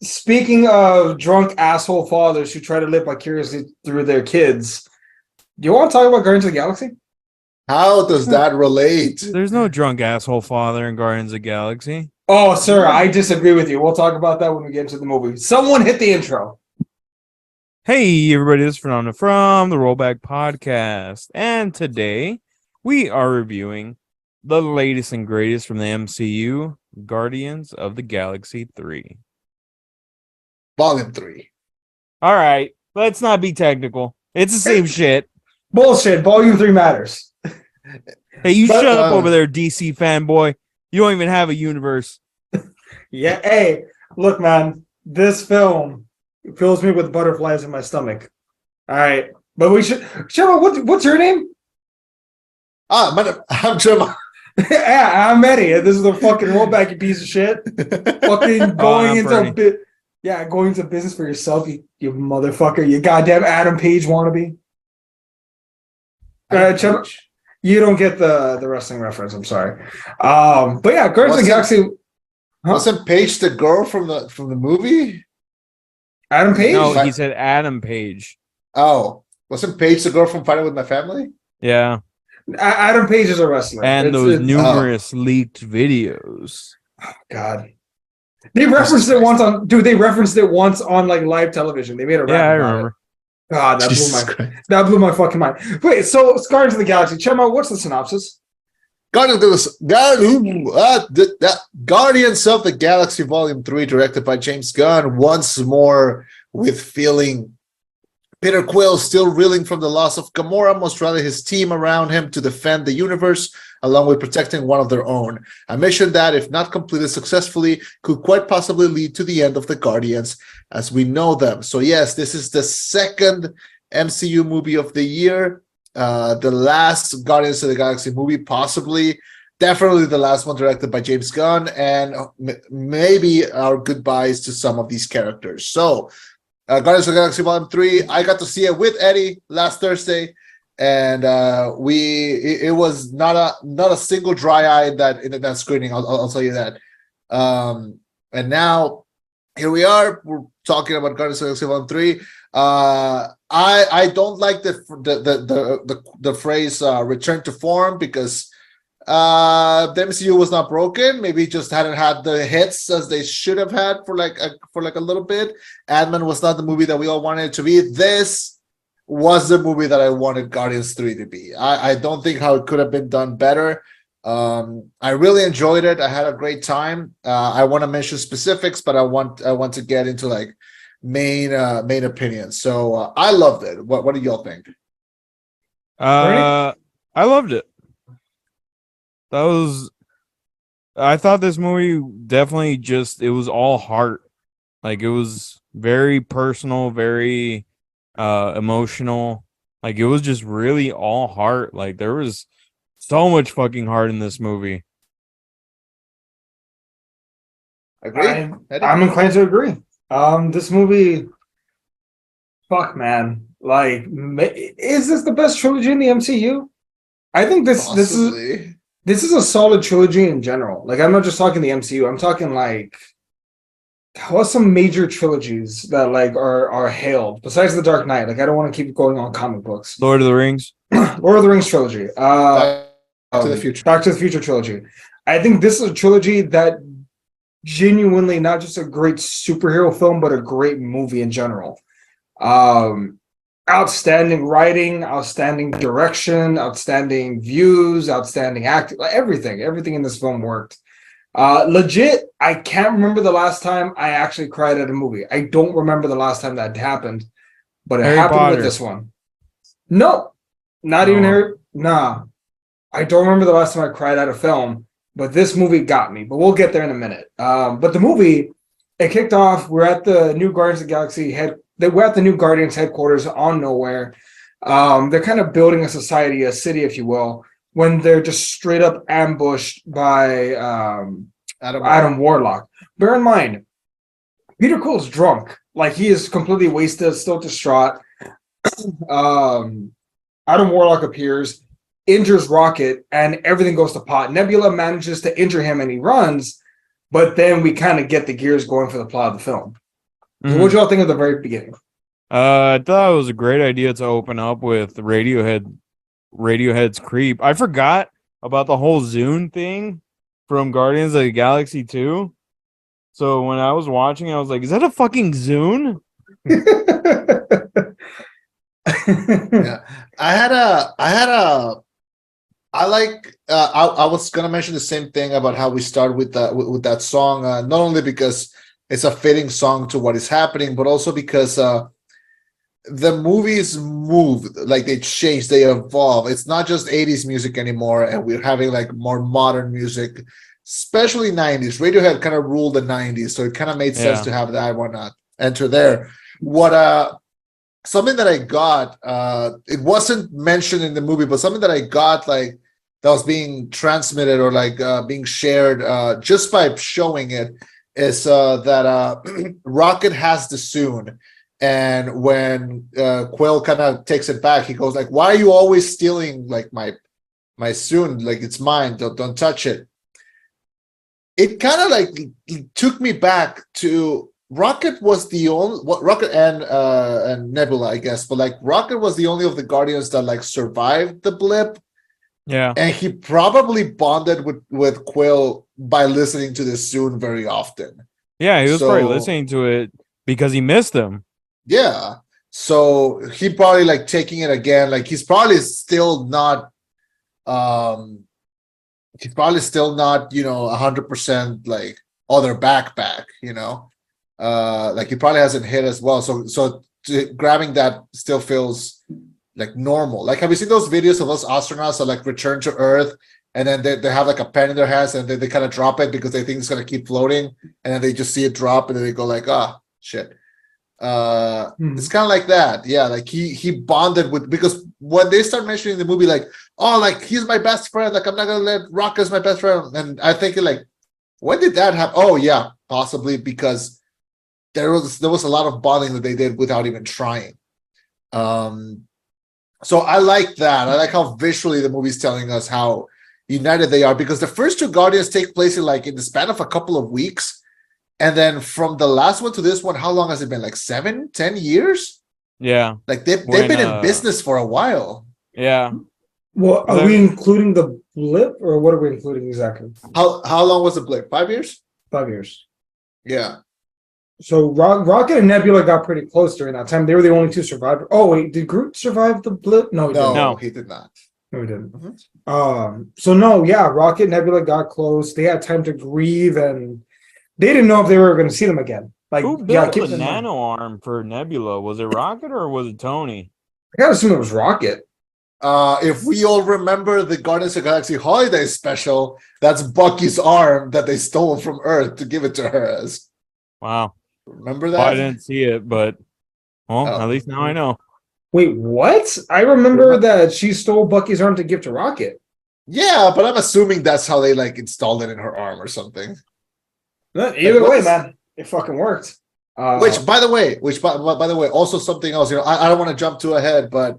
Speaking of drunk asshole fathers who try to live vicariously through their kids, do you want to talk about Guardians of the Galaxy? How does that relate? There's no drunk asshole father in Guardians of the Galaxy. Oh, sir, I disagree with you. We'll talk about that when we get into the movie. Someone hit the intro. Hey, everybody, this is Fernando from the Rollback Podcast. And today, we are reviewing the latest and greatest from the MCU, Guardians of the Galaxy 3. Volume 3. All right, let's not be technical. It's the same shit. Bullshit. Volume 3 matters. Hey, you shut up over there, DC fanboy. You don't even have a universe. Yeah, hey, look, man, this film fills me with butterflies in my stomach. All right, but we should. Chema, what's your name? I'm Chema. Yeah, I'm Eddie. This is the fucking rollback, you piece of shit. Fucking going into going into business for yourself, you motherfucker. You goddamn Adam Page wannabe. Chema, you don't get the wrestling reference. I'm sorry. But yeah, Guardians of the Galaxy. Wasn't Paige the girl from the movie? Adam Page? No, he said Adam Page. Oh, wasn't Paige the girl from Fighting with My Family? Yeah. Adam Page is a wrestler. And those numerous leaked videos. Oh, God. They referenced it once on... Dude, they referenced it once on, like, live television. They made a rap I about remember. it. God, that blew my fucking mind. Wait, so Guardians of the Galaxy. Chema, what's the synopsis? Guardians of the Galaxy Volume 3, directed by James Gunn, once more with feeling Peter Quill still reeling from the loss of Gamora must rally his team around him to defend the universe, along with protecting one of their own. A mission that, if not completed successfully, could quite possibly lead to the end of the Guardians as we know them. So yes, this is the second MCU movie of the year. The last Guardians of the Galaxy movie, possibly, definitely the last one directed by James Gunn, and maybe our goodbyes to some of these characters. So, Guardians of the Galaxy Volume 3, I got to see it with Eddie last Thursday, and it was not a single dry eye in that screening. I'll tell you that. And now here we are. We're talking about Guardians of the Galaxy Volume 3. I don't like the phrase return to form, because the MCU was not broken. Maybe just hadn't had the hits as they should have had for like a little bit. Ant-Man was not the movie that we all wanted it to be. This was the movie that I wanted Guardians 3 to be. I don't think how it could have been done better. I really enjoyed it. I had a great time. I want to mention specifics, but I want to get into like main opinions. So I loved it. What do y'all think? I loved it. I thought this movie definitely it was all heart. Like, it was very personal, very emotional. Like, it was just really all heart. Like, there was so much fucking heart in this movie. Agree? I'm inclined to agree. This movie, fuck, man. Like, is this the best trilogy in the MCU? I think this is a solid trilogy in general. Like, I'm not just talking the MCU. I'm talking like, what's some major trilogies that like are hailed besides the Dark Knight? Like, I don't want to keep going on comic books. Lord of the Rings. Lord of the Rings trilogy. Back to the Future. Back to the Future trilogy. I think this is a trilogy that genuinely not just a great superhero film, but a great movie in general. Outstanding writing, outstanding direction, outstanding views, outstanding acting, everything in this film worked. Legit, I can't remember the last time I actually cried at a movie. I don't remember the last time that happened, but it happened with this one. No, not even Harry. Nah, I don't remember the last time I cried at a film, but this movie got me. But we'll get there in a minute. But the movie, it kicked off. We're at the new Guardians of the Galaxy we're at the new Guardians headquarters on Nowhere. They're kind of building a society, a city, if you will, when they're just straight up ambushed by Adam Warlock. Bear in mind, Peter Quill's drunk. Like, he is completely wasted, still distraught. Adam Warlock appears, injures Rocket, and everything goes to pot. Nebula manages to injure him, and he runs, but then we kind of get the gears going for the plot of the film. So Mhm. what y'all think of the very beginning? I thought it was a great idea to open up with Radiohead's Creep. I forgot about the whole Zune thing from Guardians of the Galaxy 2. So when I was watching, I was like, is that a fucking Zune? Yeah, I was gonna mention the same thing about how we start with that song, not only because it's a fitting song to what is happening, but also because the movies move, like they change, they evolve. It's not just 80s music anymore, and we're having like more modern music, especially 90s. Radiohead kind of ruled the 90s, so it kind of made sense Yeah. to have that one enter there. What something that I got, it wasn't mentioned in the movie, but something that I got like that was being transmitted or like being shared just by showing it is that Rocket has the Soon. And when Quill kind of takes it back, he goes like, "Why are you always stealing like my Soon? Like it's mine. Don't touch it." It kind of like took me back to Rocket was the only Rocket and Nebula, I guess, but like Rocket was the only of the Guardians that like survived the blip, Yeah. and he probably bonded with Quill by listening to this Soon very often. Yeah, he was probably So- listening to it because he missed them. Yeah. So he probably like taking it again. Like he's probably still not you know, 100% like other back, you know. Like he probably hasn't hit as well. So grabbing that still feels like normal. Like have you seen those videos of those astronauts that like return to Earth and then they have like a pen in their hands and they kind of drop it because they think it's gonna keep floating and then they just see it drop and then they go like, ah, shit. It's kind of like that. Yeah, like he bonded with, because when they start mentioning the movie like, oh, like he's my best friend, like I'm not gonna let Rock as my best friend, and I think like, when did that happen? Oh yeah, possibly because there was a lot of bonding that they did without even trying. So I like that. I like how visually the movie's telling us how united they are, because the first two Guardians take place in the span of a couple of weeks. And then from the last one to this one, how long has it been? Like 7-10 years? Yeah. Like they've When, been in business for a while. Yeah. Well, are Then- we including the blip, or what are we including exactly? How long was the blip? 5 years? 5 years. Yeah. So Rocket and Nebula got pretty close during that time. They were the only two survivors. Oh wait, did Groot survive the blip? No, he No, didn't. No. he did not. No, he didn't. Mhm. So no, yeah, Rocket and Nebula got close. They had time to grieve, and they didn't know if they were going to see them again. Like, Who yeah, built keep the in mind. nano arm for Nebula? Was it Rocket or was it Tony? I gotta assume it was Rocket. If we all remember the Guardians of the Galaxy holiday special, that's Bucky's arm that they stole from Earth to give it to her as. Wow. Remember Well, I that? didn't see it, but well, Oh. at least now I know. Wait, what? I remember that she stole Bucky's arm to give to Rocket. Yeah, but I'm assuming that's how they like installed it in her arm or something. Either what way, was- man, it fucking worked. Which, by the way, also something else. You know, I don't want to jump too ahead, but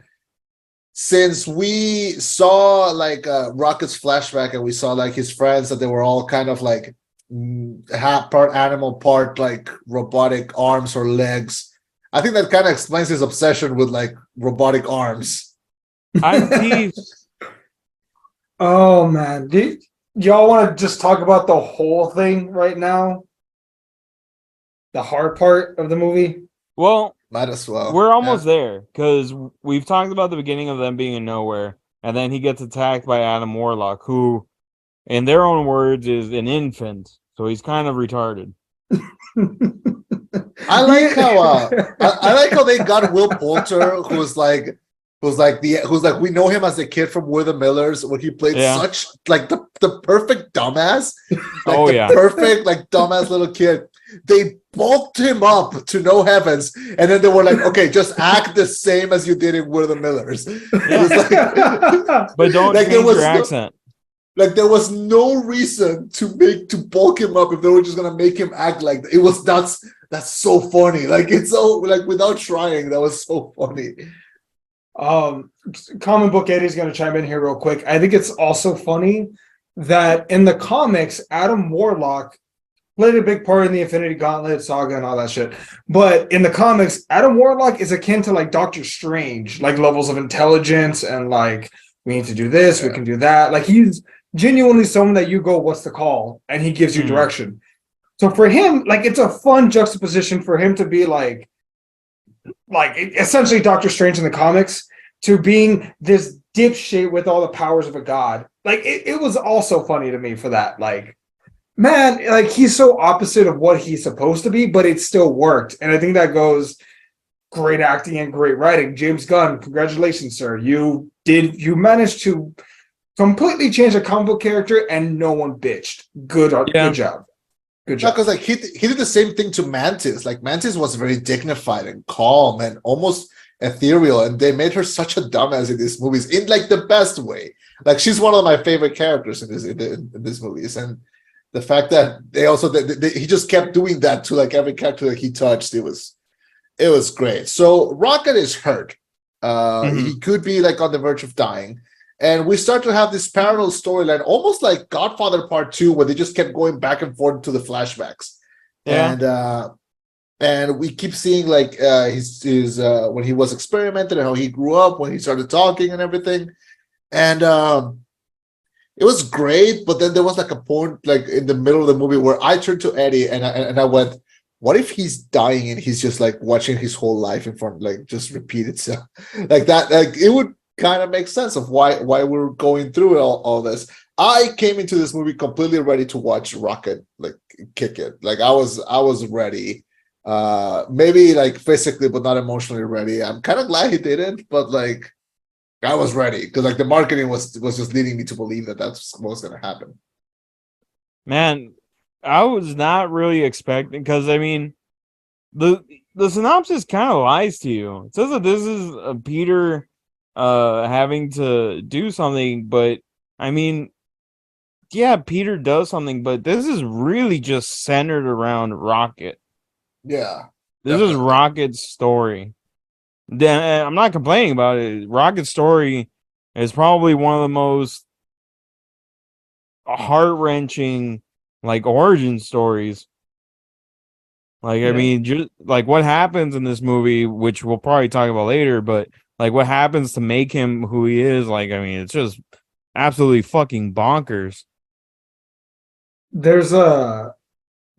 since we saw like Rocket's flashback and we saw like his friends that they were all kind of like part animal, part like robotic arms or legs, I think that kind of explains his obsession with like robotic arms. Oh man, y'all want to just talk about the whole thing right now? The hard part of the movie? Well, Might as well. we're almost there because we've talked about the beginning of them being in nowhere, and then he gets attacked by Adam Warlock, who, in their own words, is an infant. So he's kind of retarded. I like how I like how they got Will Poulter, who's like we know him as the kid from We're the Millers, where he played such like the perfect dumbass, like perfect like dumbass little kid. They bulked him up to no heavens, and then they were like, "Okay, just act the same as you did in We're the Millers." But don't like, change your accent. Like there was no reason to bulk him up if they were just gonna make him act like that. It was that's so funny. Like it's so like without trying, that was so funny. Comic Book Eddie's gonna chime in here real quick. I think it's also funny that in the comics, Adam Warlock played a big part in the Infinity Gauntlet saga and all that shit. But in the comics, Adam Warlock is akin to like Doctor Strange, like levels of intelligence and like we need to do this, we can do that. Like he's genuinely someone that you go, what's the call? And he gives you direction. So for him, like it's a fun juxtaposition for him to be like essentially Doctor Strange in the comics to being this dipshit with all the powers of a god. Like it was also funny to me for that. Like, man, like he's so opposite of what he's supposed to be, but it still worked. And I think that goes great acting and great writing. James Gunn, congratulations, sir. You managed to completely change a comic book character and no one bitched. Good job. Good job. Because like he did the same thing to Mantis. Like Mantis was very dignified and calm and almost ethereal, and they made her such a dumbass in these movies in like the best way. Like she's one of my favorite characters in these movies, and the fact that he just kept doing that to like every character that he touched, it was great. So Rocket is hurt. He could be like on the verge of dying. And we start to have this parallel storyline, almost like Godfather Part 2, where they just kept going back and forth to the flashbacks. Yeah. And we keep seeing like his when he was experimenting and how he grew up, when he started talking and everything. And it was great, but then there was like a point like in the middle of the movie where I turned to Eddie and I went, what if he's dying and he's just like watching his whole life in front, like just repeat itself like that? Like it would kind of make sense of why we're going through all this. I came into this movie completely ready to watch Rocket like kick it. Like I was ready. Maybe like physically, but not emotionally ready. I'm kind of glad he didn't, but like I was ready because like the marketing was just leading me to believe that that's what was going to happen. Man, I was not really expecting, because I mean, the synopsis kind of lies to you. It says that this is Peter having to do something, but I mean, yeah, Peter does something, but this is really just centered around Rocket. Yeah, this is Rocket's story. Then I'm not complaining about it. Rocket's story is probably one of the most heart-wrenching like origin stories. Like, I mean, just like what happens in this movie, which we'll probably talk about later, but like what happens to make him who he is, like, I mean, it's just absolutely fucking bonkers. There's a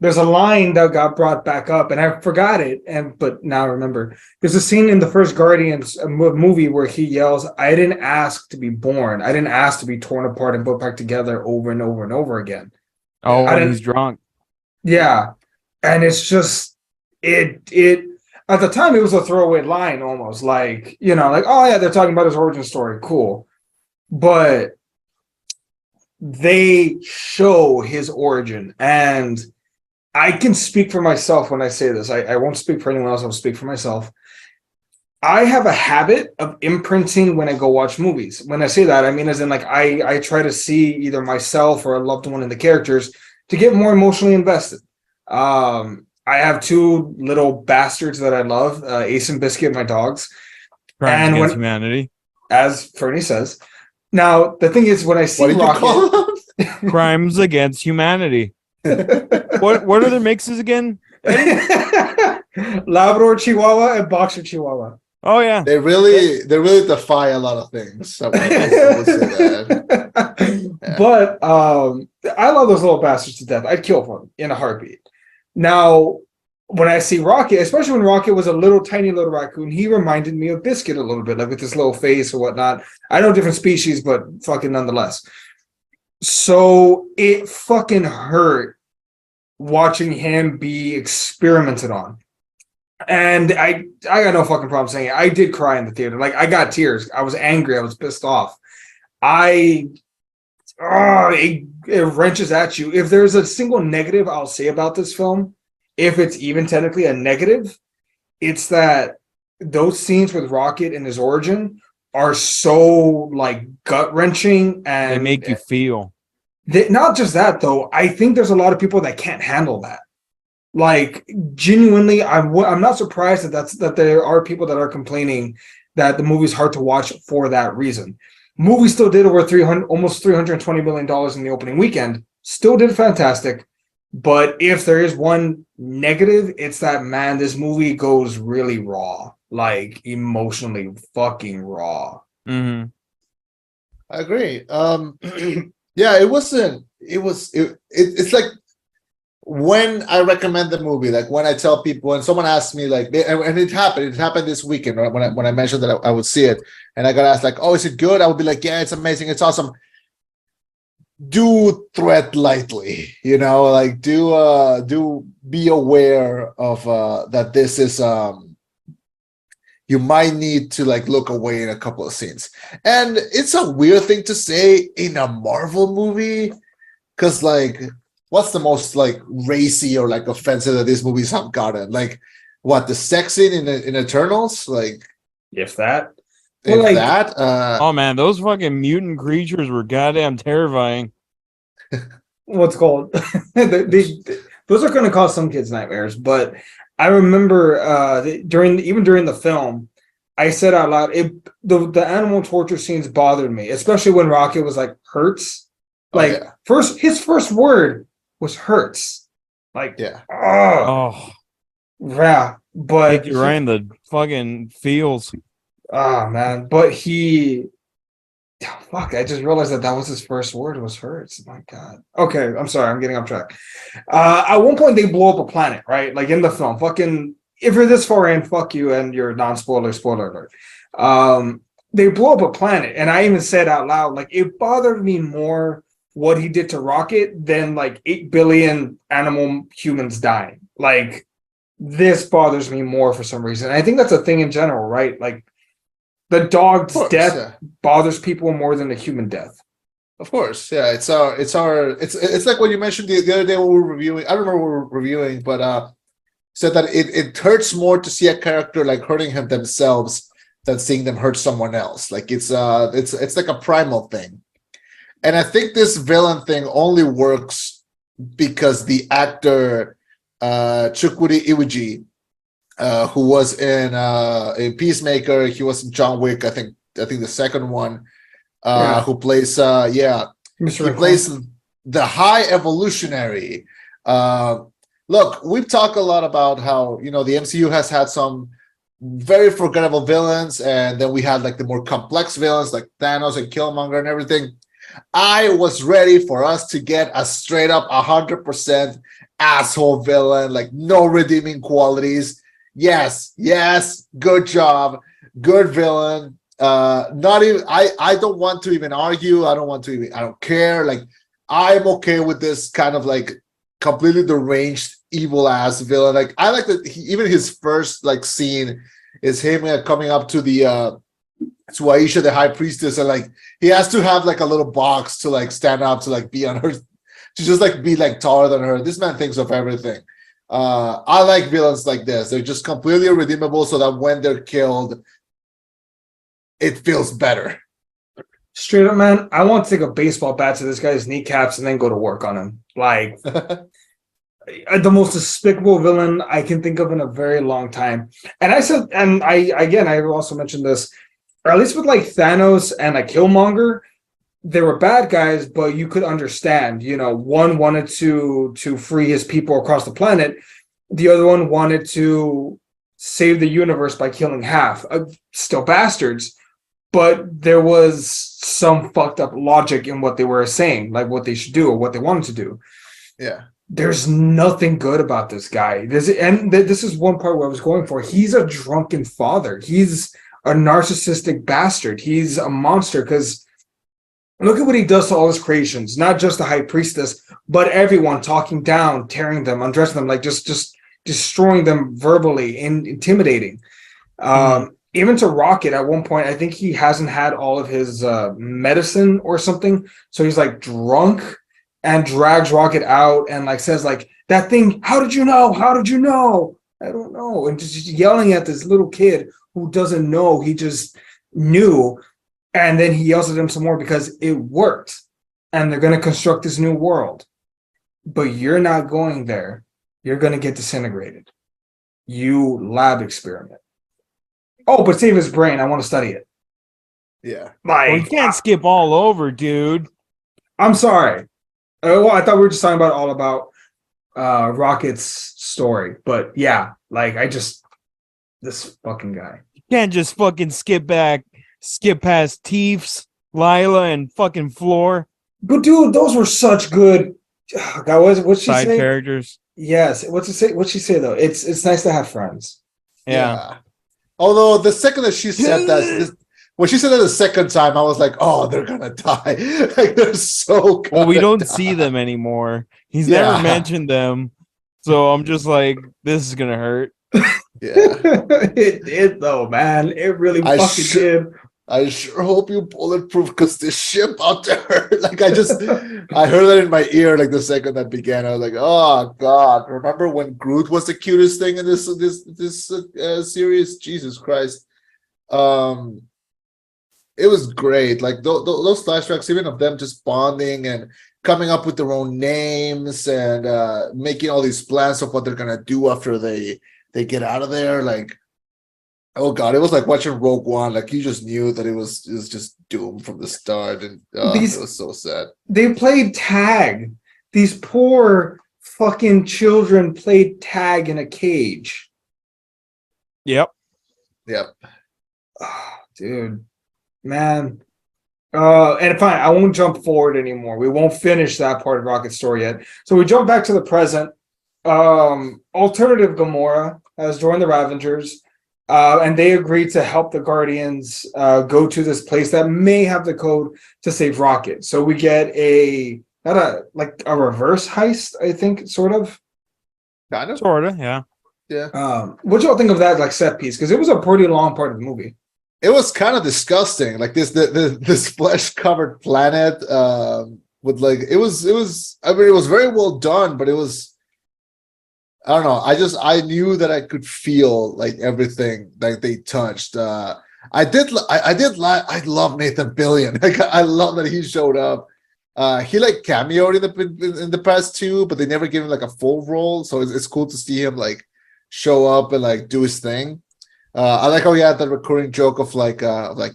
line that got brought back up, and I forgot it, but now I remember. There's a scene in the first Guardians movie where he yells, "I didn't ask to be born. I didn't ask to be torn apart and put back together over and over and over again." Oh, when he's drunk. Yeah, and it's just it. At the time, it was a throwaway line, almost like, you know, like, oh yeah, they're talking about his origin story, cool, but they show his origin, and I can speak for myself when I say this. I won't speak for anyone else. I'll speak for myself. I have a habit of imprinting when I go watch movies. When I say that, I mean as in like I try to see either myself or a loved one in the characters to get more emotionally invested. I have two little bastards that I love, Ace and Biscuit, my dogs. Crimes against humanity. As Ferny says. Now, the thing is, when I see Rocket... Crimes against humanity. What are the mixes again? Labrador Chihuahua and Boxer Chihuahua. Oh yeah, they really defy a lot of things. So I would say that. Yeah. But I love those little bastards to death. I'd kill for them in a heartbeat. Now, when I see Rocket, especially when Rocket was a little tiny little raccoon, he reminded me of Biscuit a little bit, like with his little face or whatnot. I know different species, but fucking nonetheless. So it fucking hurt watching him be experimented on. And I got no fucking problem saying it. I did cry in the theater. Like, I got tears. I was angry. I was pissed off. It wrenches at you. If there's a single negative I'll say about this film, if it's even technically a negative, it's that those scenes with Rocket and his origin are so like gut-wrenching, and they make you feel. Not just that, though. I think there's a lot of people that can't handle that. Like, genuinely, I'm not surprised that there are people that are complaining that the movie's hard to watch for that reason. Movie still did over almost $320 million in the opening weekend. Still did fantastic. But if there is one negative, it's that, man, this movie goes really raw, like emotionally fucking raw. Mm-hmm. I agree. Yeah, it wasn't. It's like when I recommend the movie, like when I tell people, when someone asks me, like, and it happened. It happened this weekend, right? When I mentioned that I would see it, and I got asked, like, "Oh, is it good?" I would be like, "Yeah, it's amazing. It's awesome." Do tread lightly, like do be aware of that this is you might need to like look away in a couple of scenes. And it's a weird thing to say in a Marvel movie, because like what's the most like racy or like offensive that these movies have gotten? Like what, the sex scene in Eternals? Like If that. Well, if like, that Oh man, those fucking mutant creatures were goddamn terrifying. what's called those are going to cause some kids nightmares. But I remember during the film, I said out loud, the animal torture scenes bothered me, especially when Rocket was like, hurts. oh Like, yeah, his first word was hurts. Like, yeah. oh Oh, yeah. hit But you right in the fucking feels. man, but he, fuck, I just realized that was his first word was hurts. My God. Okay, I'm sorry, I'm getting off track. At one point, they blow up a planet, right? Like in the film. Fucking, if you're this far in, fuck you, and you're non-spoiler, spoiler alert. They blow up a planet, and I even said out loud, like, it bothered me more what he did to Rocket than like 8 billion animal humans dying. Like, this bothers me more for some reason. I think that's a thing in general, right? Like, the Of dog's course, death yeah. bothers people more than the human death. Of course, yeah. It's like when you mentioned the other day when we were reviewing. I don't remember what we were reviewing, but said that it hurts more to see a character like hurting him themselves than seeing them hurt someone else. Like it's like a primal thing. And I think this villain thing only works because the actor Chukwudi Iwiji, who was in Peacemaker, he was in John Wick, I think the second one, Yeah, who plays Mr. he Rincon. plays the High Evolutionary. Uh, Look, we've talked a lot about how the MCU has had some very forgettable villains, and then we had like the more complex villains like Thanos and Killmonger and everything. I was ready for us to get a straight up 100% asshole villain, like no redeeming qualities. Yes, good job, good villain. Not even I don't want to even argue. I don't care. Like, I'm okay with this kind of like completely deranged evil ass villain. Like, I like that even his first like scene is him coming up to the to Aisha, the high priestess, and like he has to have like a little box to like stand up to like be on her, to just like be like taller than her. This man thinks of everything. I like villains like this. They're just completely irredeemable, so that when they're killed, it feels better. Straight up, man, I want to take a baseball bat to this guy's kneecaps and then go to work on him. Like, the most despicable villain I can think of in a very long time. And I said, and I also mentioned this, or at least with like Thanos and like Killmonger, they were bad guys, but you could understand. One wanted to free his people across the planet, the other one wanted to save the universe by killing half. Still bastards, but there was some fucked up logic in what they were saying, like what they should do or what they wanted to do. Yeah. There's nothing good about this guy. This is one part where I was going for. He's a drunken father. He's a narcissistic bastard. He's a monster because look at what he does to all his creations, not just the high priestess, but everyone, talking down, tearing them, undressing them, like just destroying them verbally and intimidating. Even to Rocket, at one point, I think he hasn't had all of his medicine or something, so he's like drunk and drags Rocket out and like says like, that thing, how did you know? How did you know? I don't know. And just yelling at this little kid who doesn't know. He just knew. And then he yells at him some more because it worked. And they're going to construct this new world. But you're not going there. You're going to get disintegrated. You lab experiment. Oh, but save his brain. I want to study it. Yeah. Well, you can't skip all over, dude. I'm sorry. Well, I thought we were just talking about all about. Rocket's story. But yeah, like this fucking guy. You can't just fucking skip past Teefs, Lila, and fucking Floor But dude, those were such good. God, what's she side say? characters. Yes. What's it say? What's she say though? It's nice to have friends. Yeah. Although the second that she said that, when she said that the second time, I was like, "Oh, they're gonna die! Like they're so." Well, we don't die. see them anymore. He's Yeah. never mentioned them, so I'm just like, this is gonna hurt. Yeah, It did though, man. It really I fucking sure- did. I sure hope you bulletproof because this ship out there. Like I heard that in my ear like the second that began. I was like, "Oh God!" Remember when Groot was the cutest thing in this series? Jesus Christ! Um, it was great. Like those flashbacks, even of them just bonding and coming up with their own names and making all these plans of what they're gonna do after they get out of there. Like, oh God, it was like watching Rogue One. Like you just knew that it was just doomed from the start, and it was so sad. They played tag. These poor fucking children played tag in a cage. Yep. Yep. Oh, dude, man. And fine, I won't jump forward anymore. We won't finish that part of Rocket's story yet. So we jump back to the present. Alternative Gamora has joined the Ravengers, and they agreed to help the Guardians go to this place that may have the code to save Rocket. So we get not a reverse heist, I think, sort of. Kind of. Sorta, yeah. Yeah. What y'all think of that like set piece? Because it was a pretty long part of the movie. It was kind of disgusting. Like this flesh covered planet with like it was. I mean, it was very well done, but it was. I don't know. I knew that I could feel like everything like they touched. I love Nathan Fillion. Like I love that he showed up. He like cameoed in the past two, but they never gave him like a full role. So it's cool to see him like show up and like do his thing. I like how he had that recurring joke of like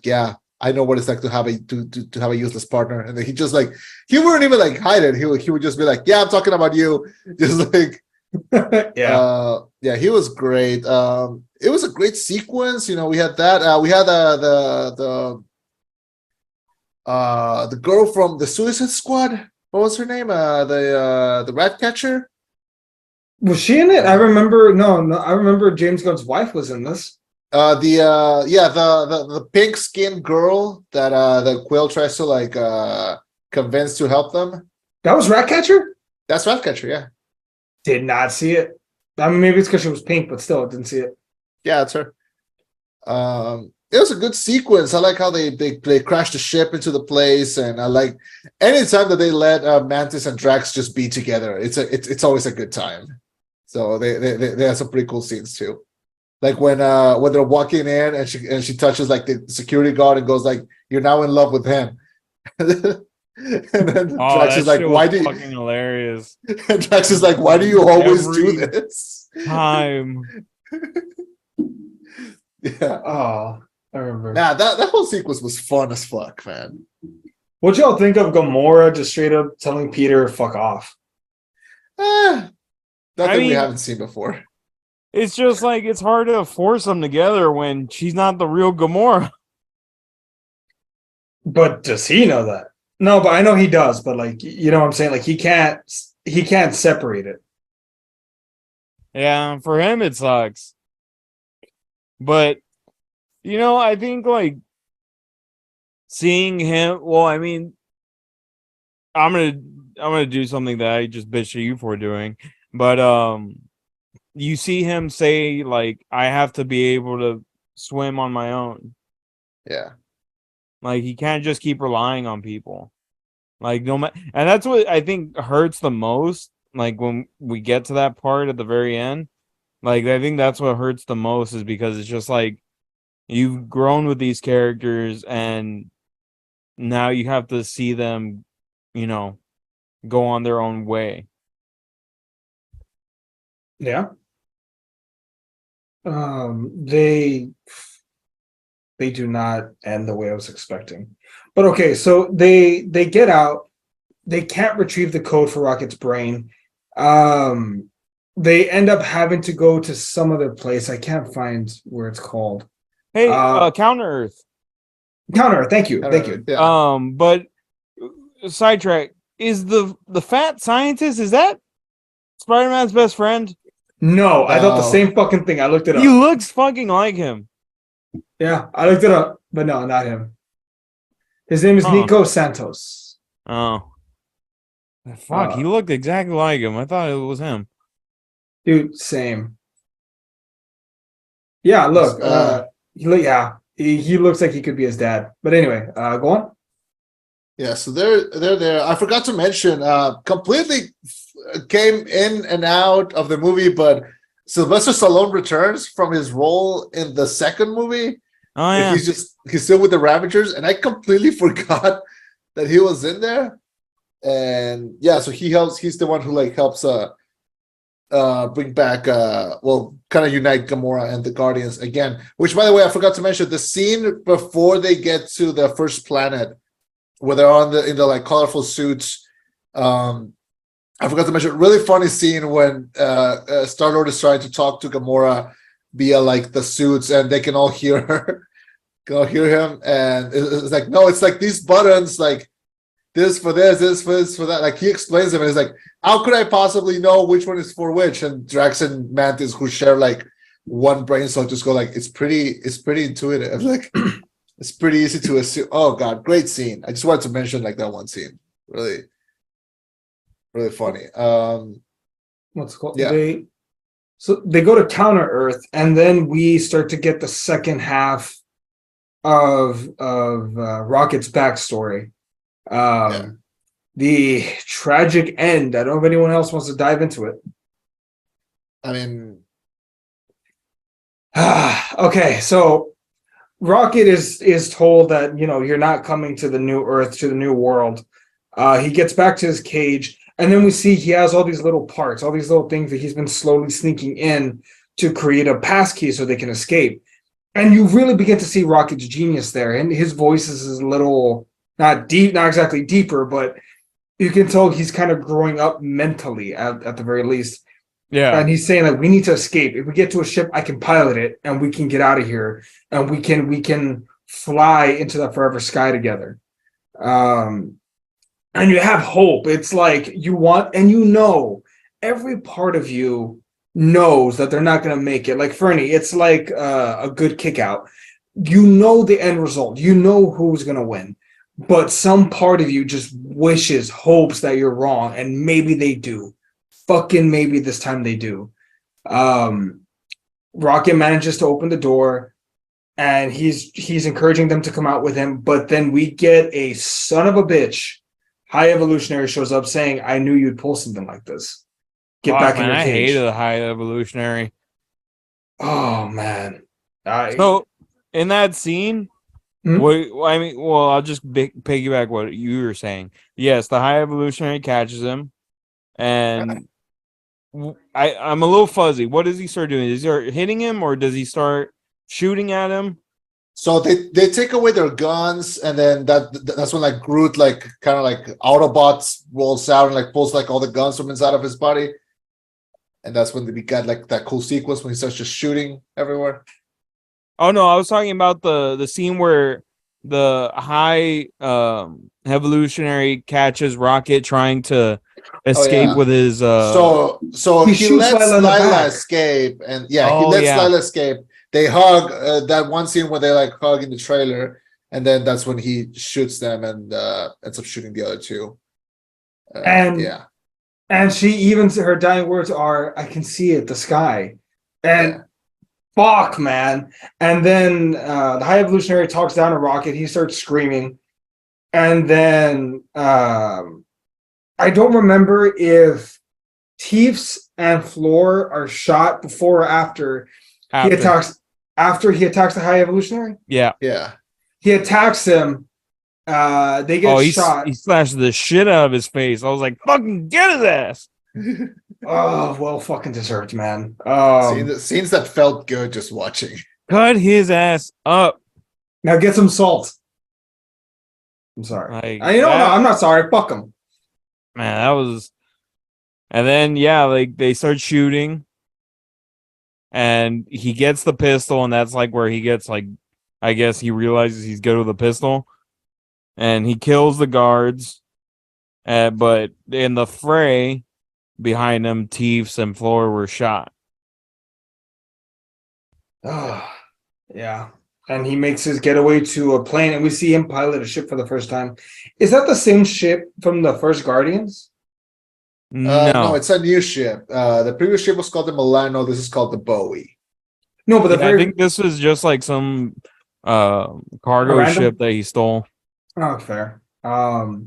yeah, I know what it's like to have a useless partner, and then he just like he wouldn't even like hide it. He would just be like, yeah, I'm talking about you, just like. Yeah, he was great. It was a great sequence. You know, we had that. We had the girl from the Suicide Squad. What was her name? The rat catcher. Was she in it? I remember. No. I remember James Gunn's wife was in this. The pink skinned girl that the Quill tries to like convince to help them. That was Ratcatcher? That's Ratcatcher, yeah. Did not see it. I mean, maybe it's because she was pink, but still, I didn't see it. Yeah, it's her. It was a good sequence. I like how they crashed the ship into the place, and I like anytime that they let Mantis and Drax just be together. It's always a good time. So they have some pretty cool scenes too. Like when they're walking in and she touches like the security guard and goes like, "You're now in love with him." And then Drax is like, "Why do you?" Fucking hilarious. And Drax is like, "Why do you always do this?" Time. Yeah. Oh, I remember. Nah, that whole sequence was fun as fuck, man. What y'all think of Gamora just straight up telling Peter "fuck off"? Nothing we mean, haven't seen before. It's just like it's hard to force them together when she's not the real Gamora. But does he know that? No, but I know he does. But like, you know what I'm saying? Like he can't separate it. Yeah, for him it sucks. But you know, I think like seeing him. Well, I mean, I'm gonna do something that I just bitched at you for doing. But you see him say like, "I have to be able to swim on my own." Yeah. Like he can't just keep relying on people. Like no matter, and that's what I think hurts the most. Like when we get to that part at the very end, like I think that's what hurts the most is because it's just like you've grown with these characters and now you have to see them, you know, go on their own way. Yeah. They do not end the way I was expecting. But okay, so they get out. They can't retrieve the code for Rocket's brain. They end up having to go to some other place. I can't find where it's called. Hey, Counter Earth. Counter. Thank you. Yeah. But sidetrack, is the fat scientist, is that Spider-Man's best friend? No, I thought the No. same fucking thing. I looked it up. He looks fucking like him. Yeah, I looked it up, but no, not him. His name is Nico Santos. Oh. Fuck, he looked exactly like him. I thought it was him. Dude, same. Yeah, look. He looks like he could be his dad. But anyway, go on. Yeah, so they're there. I forgot to mention, completely came in and out of the movie, but Sylvester Stallone returns from his role in the second movie. Oh yeah. He's still with the Ravagers, and I completely forgot that he was in there. And yeah, so he's the one who like helps bring back kind of unite Gamora and the Guardians again. Which, by the way, I forgot to mention the scene before they get to the first planet where they're in the like colorful suits. I forgot to mention, really funny scene when Star-Lord is trying to talk to Gamora via like the suits, and they can all hear her, can all hear him, and it's like, no, it's like these buttons, like this for this, this for this, for that. Like he explains them, and it's like, how could I possibly know which one is for which? And Drax and Mantis, who share like one brain cell, just go like, it's pretty intuitive. Like it's pretty easy to assume. Oh god, great scene. I just wanted to mention like that one scene. Really, really funny. What's it called? Yeah. They go to Counter Earth, and then we start to get the second half of Rocket's backstory. The tragic end. I don't know if anyone else wants to dive into it. I mean, okay, so Rocket is told that, you know, you're not coming to the new Earth, to the new world. He gets back to his cage, and then we see he has all these little parts, all these little things that he's been slowly sneaking in to create a passkey so they can escape. And you really begin to see Rocket's genius there, and his voice is a little not deep, not exactly deeper, but you can tell he's kind of growing up mentally at the very least. Yeah. And he's saying, like, we need to escape. If we get to a ship, I can pilot it and we can get out of here and we can fly into the forever sky together. And you have hope. It's like you want, and you know, every part of you knows that they're not going to make it. Like Ferny, it's like a good kick out. You know the end result. You know who's going to win. But some part of you just wishes, hopes that you're wrong. And maybe they do. Fucking maybe this time they do. Rocket manages to open the door, and he's encouraging them to come out with him. But then we get a son of a bitch. High Evolutionary shows up saying, I knew you'd pull something like this. Get back in your cage. I hated the High Evolutionary. Oh, man. So, in that scene, I'll just piggyback what you were saying. Yes, the High Evolutionary catches him, and I'm a little fuzzy. What does he start doing? Is he start hitting him, or does he start shooting at him? So they take away their guns, and then that's when like Groot like kind of like Autobots rolls out and like pulls like all the guns from inside of his body, and that's when we got like that cool sequence when he starts just shooting everywhere. Oh no, I was talking about the scene where the High Evolutionary catches Rocket trying to escape with his. So he lets Lila escape, and he lets Lila escape. They hug, that one scene where they like hug in the trailer, and then that's when he shoots them and ends up shooting the other two. And she even, her dying words are, I can see it, the sky. And fuck, man. And then the High Evolutionary talks down to Rocket. He starts screaming. And then I don't remember if Teefs and Floor are shot before or after. After he attacks the High Evolutionary? Yeah. He attacks him. They get shot. He slashed the shit out of his face. I was like, fucking get his ass. Oh, well fucking deserved, man. Scenes that felt good just watching. Cut his ass up. Now get some salt. I'm sorry. I'm not sorry. Fuck him. Man, that was... And then like they start shooting, and he gets the pistol, and that's like where he gets like, I guess he realizes he's good with a pistol, and he kills the guards. But in the fray behind him, Teefs and Floor were shot. Yeah. And he makes his getaway to a plane, and we see him pilot a ship for the first time. Is that the same ship from the first Guardians? No, No, it's a new ship. The previous ship was called the Milano. This is called the Bowie. No, but the I very think this was just like some cargo random. ship that he stole. Oh, fair. But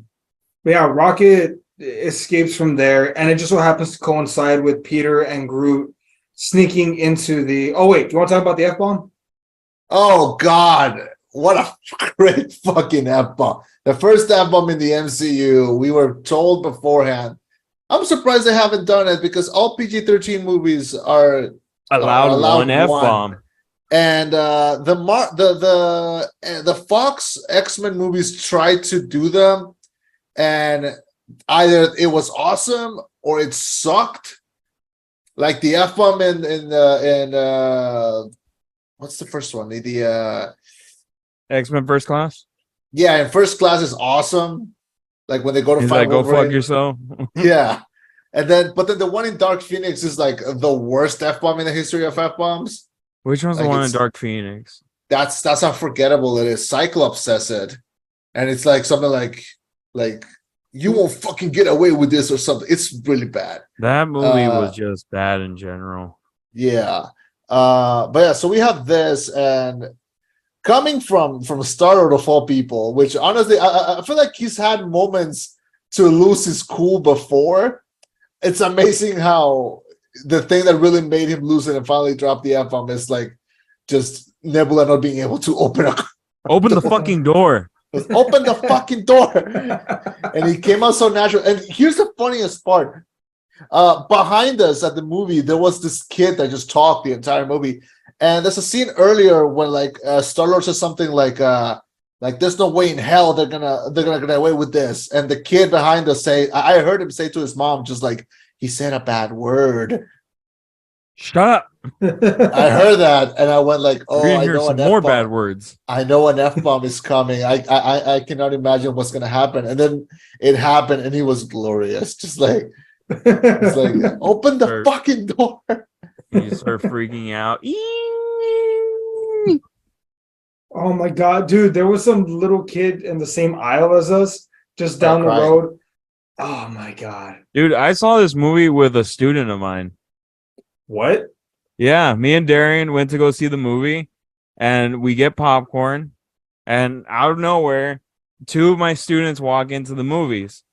yeah, Rocket escapes from there, and it just so happens to coincide with Peter and Groot sneaking into the. Oh wait, do you want to talk about the F-bomb? Oh God, what a great fucking F-bomb. The first F-bomb in the MCU, we were told beforehand. I'm surprised they haven't done it because all PG-13 movies are Allowed one one. F-bomb. And the Fox X-Men movies tried to do them, and either it was awesome or it sucked. Like the F-bomb in what's the first one? The X-Men First Class. yeah, in First Class is awesome. Like when they go to He's fight like, go Wolverine. fuck yourself. Yeah. And then the one in Dark Phoenix is like the worst F-bomb in the history of F-bombs. Which one's Like the one in it's- Dark Phoenix? That's how forgettable it is. Cyclops says it. And it's like something like you won't fucking get away with this or something. It's really bad. That movie was just bad in general. Yeah. But yeah, so we have this, and coming from Star-Lord of all people, which honestly I feel like he's had moments to lose his cool before. It's amazing how the thing that really made him lose it and finally drop the F-bomb is like just Nebula not being able to open the fucking door. open the fucking door. And he came out so natural. And here's the funniest part. Behind us at the movie, there was this kid that just talked the entire movie. And there's a scene earlier when like Star-Lord says something like there's no way in hell they're gonna get away with this. And the kid behind us I heard him say to his mom, just like, he said a bad word. Shut up. I heard that and I went like, oh, We're gonna I hear know some an more F-bomb. bad words. I know an F-bomb is coming. I cannot imagine what's gonna happen. And then it happened and he was glorious. Just like, it's like, open the fucking door. You start freaking out. Oh my god, dude! There was some little kid in the same aisle as us, just down the road. Oh my god, dude! I saw this movie with a student of mine. What? Yeah, me and Darian went to go see the movie, and we get popcorn, and out of nowhere, two of my students walk into the movies,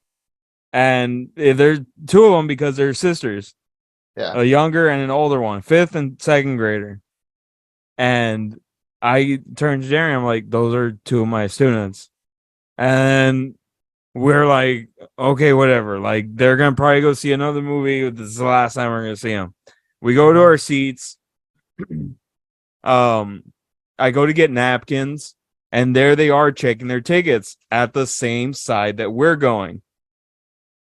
and there's two of them because they're sisters. Yeah, a younger and an older one, 5th and 2nd grader. And I turned to Jerry, I'm like, those are two of my students. And we're like, okay, whatever. Like, they're going to probably go see another movie. This is the last time we're going to see them. We go to our seats. I go to get napkins, and there they are checking their tickets at the same side that we're going,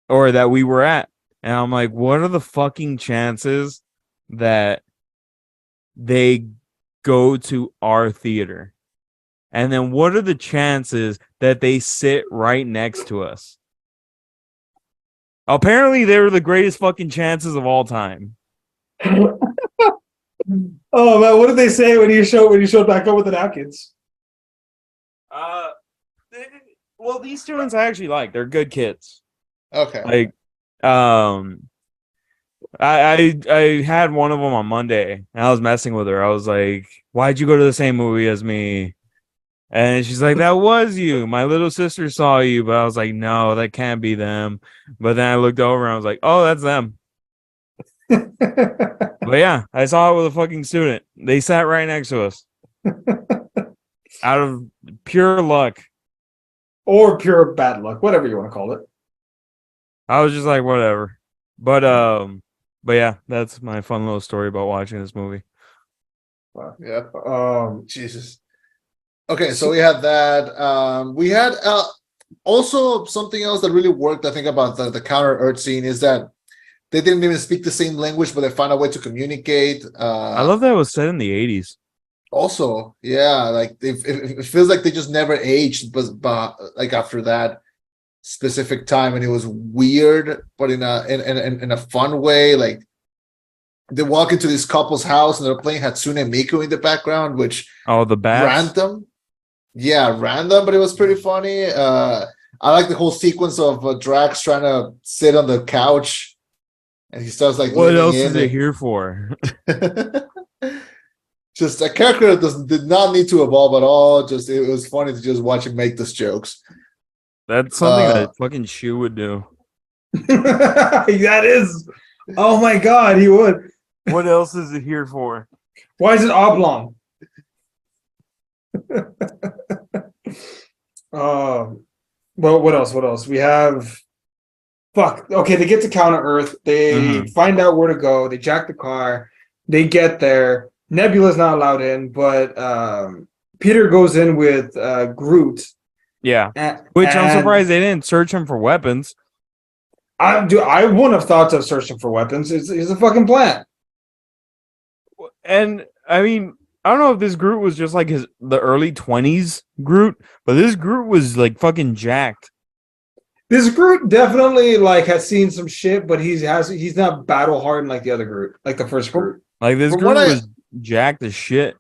or that we were at. And I'm like, what are the fucking chances that they go to our theater? And then what are the chances that they sit right next to us? Apparently, they were the greatest fucking chances of all time. Oh man, what did they say when you showed back up with the napkins? Well, these students I actually like. They're good kids. okay. Like, I had one of them on Monday, and I was messing with her. I was like, "Why'd you go to the same movie as me?" And she's like, "That was you. My little sister saw you." But I was like, "No, that can't be them." But then I looked over and I was like, "Oh, that's them." But yeah, I saw it with a fucking student. They sat right next to us. Out of pure luck. Or pure bad luck, whatever you want to call it. I was just like, whatever. But yeah, that's my fun little story about watching this movie. Yeah. Jesus. Okay, so we had that. We had also something else that really worked, I think, about the counter Earth scene is that they didn't even speak the same language, but they found a way to communicate. I love that it was set in the 80s. Also, yeah, like it feels like they just never aged, but like after that specific time, and it was weird, but in a fun way. Like they walk into this couple's house and they're playing Hatsune Miku in the background, which The bats. random, but it was pretty funny. I like the whole sequence of Drax trying to sit on the couch, and he starts like What leaning else in is it here for? Just a character that did not need to evolve at all. Just it was funny to just watch him make those jokes. That's something that fucking Shu would do. That is. Oh my god, he would. What else is it here for? Why is it oblong? Well, what else? What else? We have. Fuck. Okay, they get to Counter Earth. They find out where to go. They jack the car. They get there. Nebula's not allowed in, but Peter goes in with Groot. Yeah. Which I'm surprised they didn't search him for weapons. I wouldn't have thought of searching for weapons. It's a fucking plant. And I mean, I don't know if this Groot was just like the early 20s Groot, but this Groot was like fucking jacked. This Groot definitely like has seen some shit, but he's not battle hardened like the other Groot, like the first Groot. Like this Groot was jacked as shit.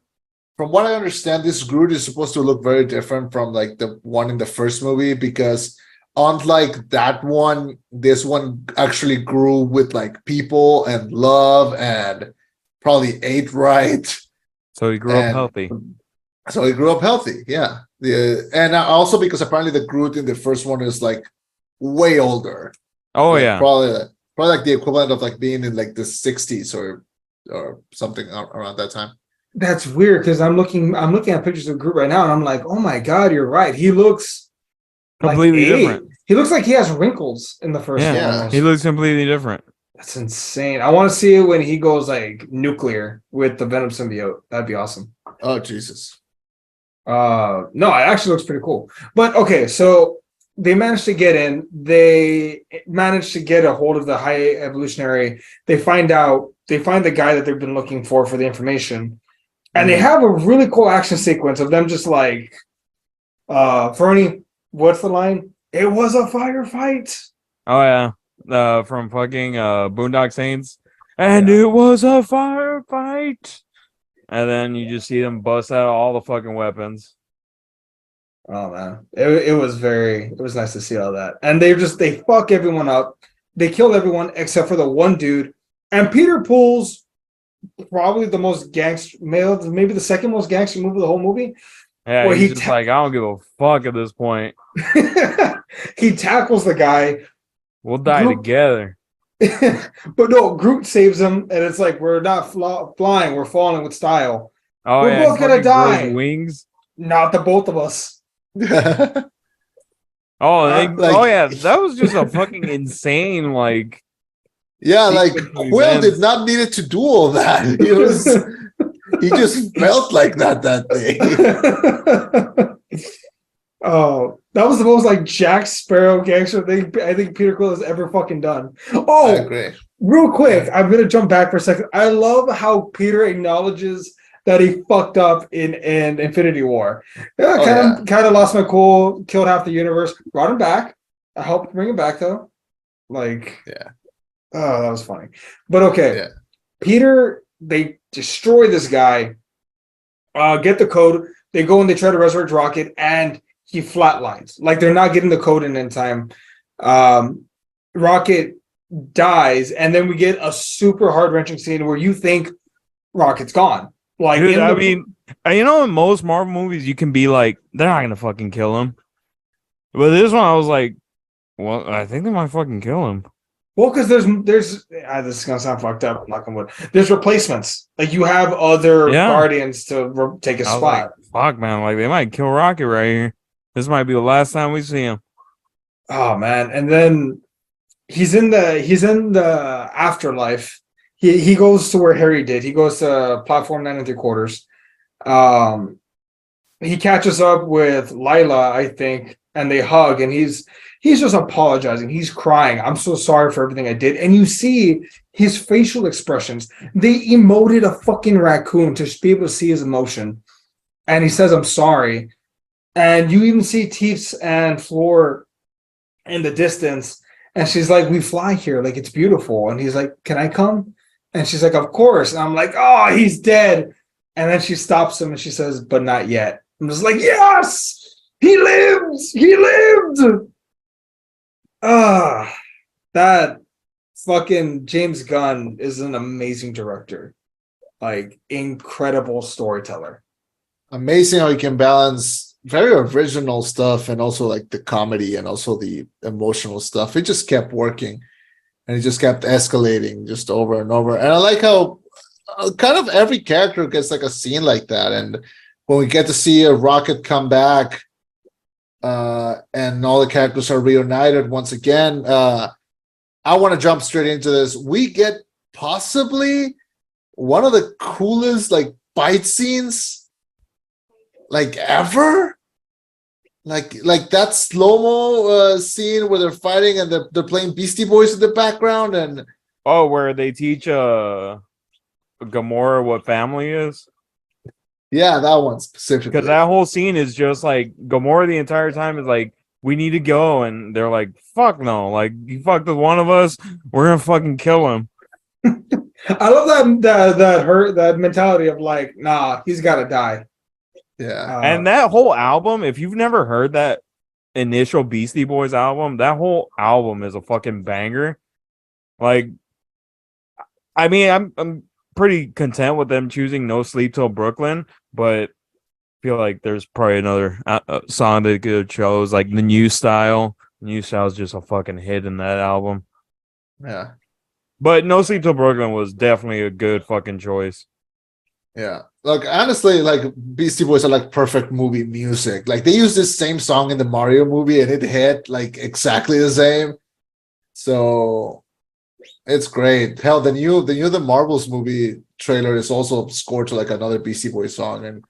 From what I understand, this Groot is supposed to look very different from like the one in the first movie, because unlike that one, this one actually grew with like people and love and probably ate right. So he grew up healthy. Yeah. And also because apparently the Groot in the first one is like way older. Oh, like, yeah. Probably like the equivalent of like being in like the 60s or something around that time. That's weird because I'm looking at pictures of Groot right now and I'm like, oh my god, you're right. He looks completely different. He looks like he has wrinkles in the first one. Yeah. He looks completely different. That's insane. I want to see it when he goes like nuclear with the Venom symbiote. That'd be awesome. Oh Jesus. No, it actually looks pretty cool. But okay, so they managed to get in. They managed to get a hold of the high evolutionary. They find the guy that they've been looking for the information. And they have a really cool action sequence of them just like, Ferny, what's the line? It was a firefight. Oh, yeah. From fucking Boondock Saints. And it was a firefight. And then you just see them bust out all the fucking weapons. Oh, man. It was nice to see all that. And they fuck everyone up. They killed everyone except for the one dude. And Peter pulls probably the most gangster, maybe the second most gangster move of the whole movie. Yeah, he's just like, I don't give a fuck at this point. He tackles the guy. We'll die together. But no, Groot saves him, and it's like, we're not flying, we're falling with style. Oh, we're both gonna die. Wings. Not the both of us. That was just a fucking insane like. Yeah, like Quill did not need it to do all that. He just felt like that day. Oh, that was the most like Jack Sparrow gangster thing I think Peter Quill has ever fucking done. Oh, I agree. Real quick, I'm gonna jump back for a second. I love how Peter acknowledges that he fucked up in Infinity War. Yeah, kind of lost my cool, killed half the universe, brought him back. I helped bring him back though. Like, yeah. Oh, that was funny. But okay. Yeah. Peter, they destroy this guy, get the code. They go and they try to resurrect Rocket, and he flatlines. Like, they're not getting the code in time. Rocket dies, and then we get a super heart-wrenching scene where you think Rocket's gone. Like, dude, in most Marvel movies, you can be like, they're not gonna fucking kill him. But this one, I was like, well, I think they might fucking kill him. Well, because there's this is gonna sound fucked up. I'm not gonna. There's replacements. Like, you have other Guardians to take a spot. Like, fuck, man! Like, they might kill Rocket right here. This might be the last time we see him. Oh man! And then he's in the afterlife. He goes to where Harry did. He goes to platform 9 3/4. he catches up with Lila, I think, and they hug, and he's just apologizing. He's crying. I'm so sorry for everything I did. And you see his facial expressions. They emoted a fucking raccoon to be able to see his emotion. And he says, I'm sorry. And you even see Teefs and Floor in the distance. And she's like, we fly here. Like, it's beautiful. And he's like, can I come? And she's like, of course. And I'm like, oh, he's dead. And then she stops him and she says, but not yet. I'm just like, yes, he lives. He lived. That fucking James Gunn is an amazing director. Like, incredible storyteller. Amazing how he can balance very original stuff and also like the comedy and also the emotional stuff. It just kept working and it just kept escalating just over and over. And I like how kind of every character gets like a scene like that. And when we get to see a Rocket come back and all the characters are reunited once again, I want to jump straight into this. We get possibly one of the coolest like fight scenes like ever. Like that slow-mo scene where they're fighting and they're playing Beastie Boys in the background. And where they teach Gamora what family is. Yeah, that one specifically. Because that whole scene is just like Gamora the entire time is like, we need to go, and they're like, fuck no, like you fucked with one of us, we're gonna fucking kill him. I love that mentality of like, nah, he's gotta die. Yeah. And that whole album, if you've never heard that initial Beastie Boys album, that whole album is a fucking banger. Like, I mean, I'm pretty content with them choosing No Sleep Till Brooklyn, but I feel like there's probably another song that could chose, like The New Style. New Style is just a fucking hit in that album. Yeah. But No Sleep Till Brooklyn was definitely a good fucking choice. Yeah. Look, honestly, like Beastie Boys are like perfect movie music. Like they use this same song in the Mario movie and it hit like exactly the same. So it's great. Hell, the new The Marvels movie trailer is also scored to like another Beastie Boys song. And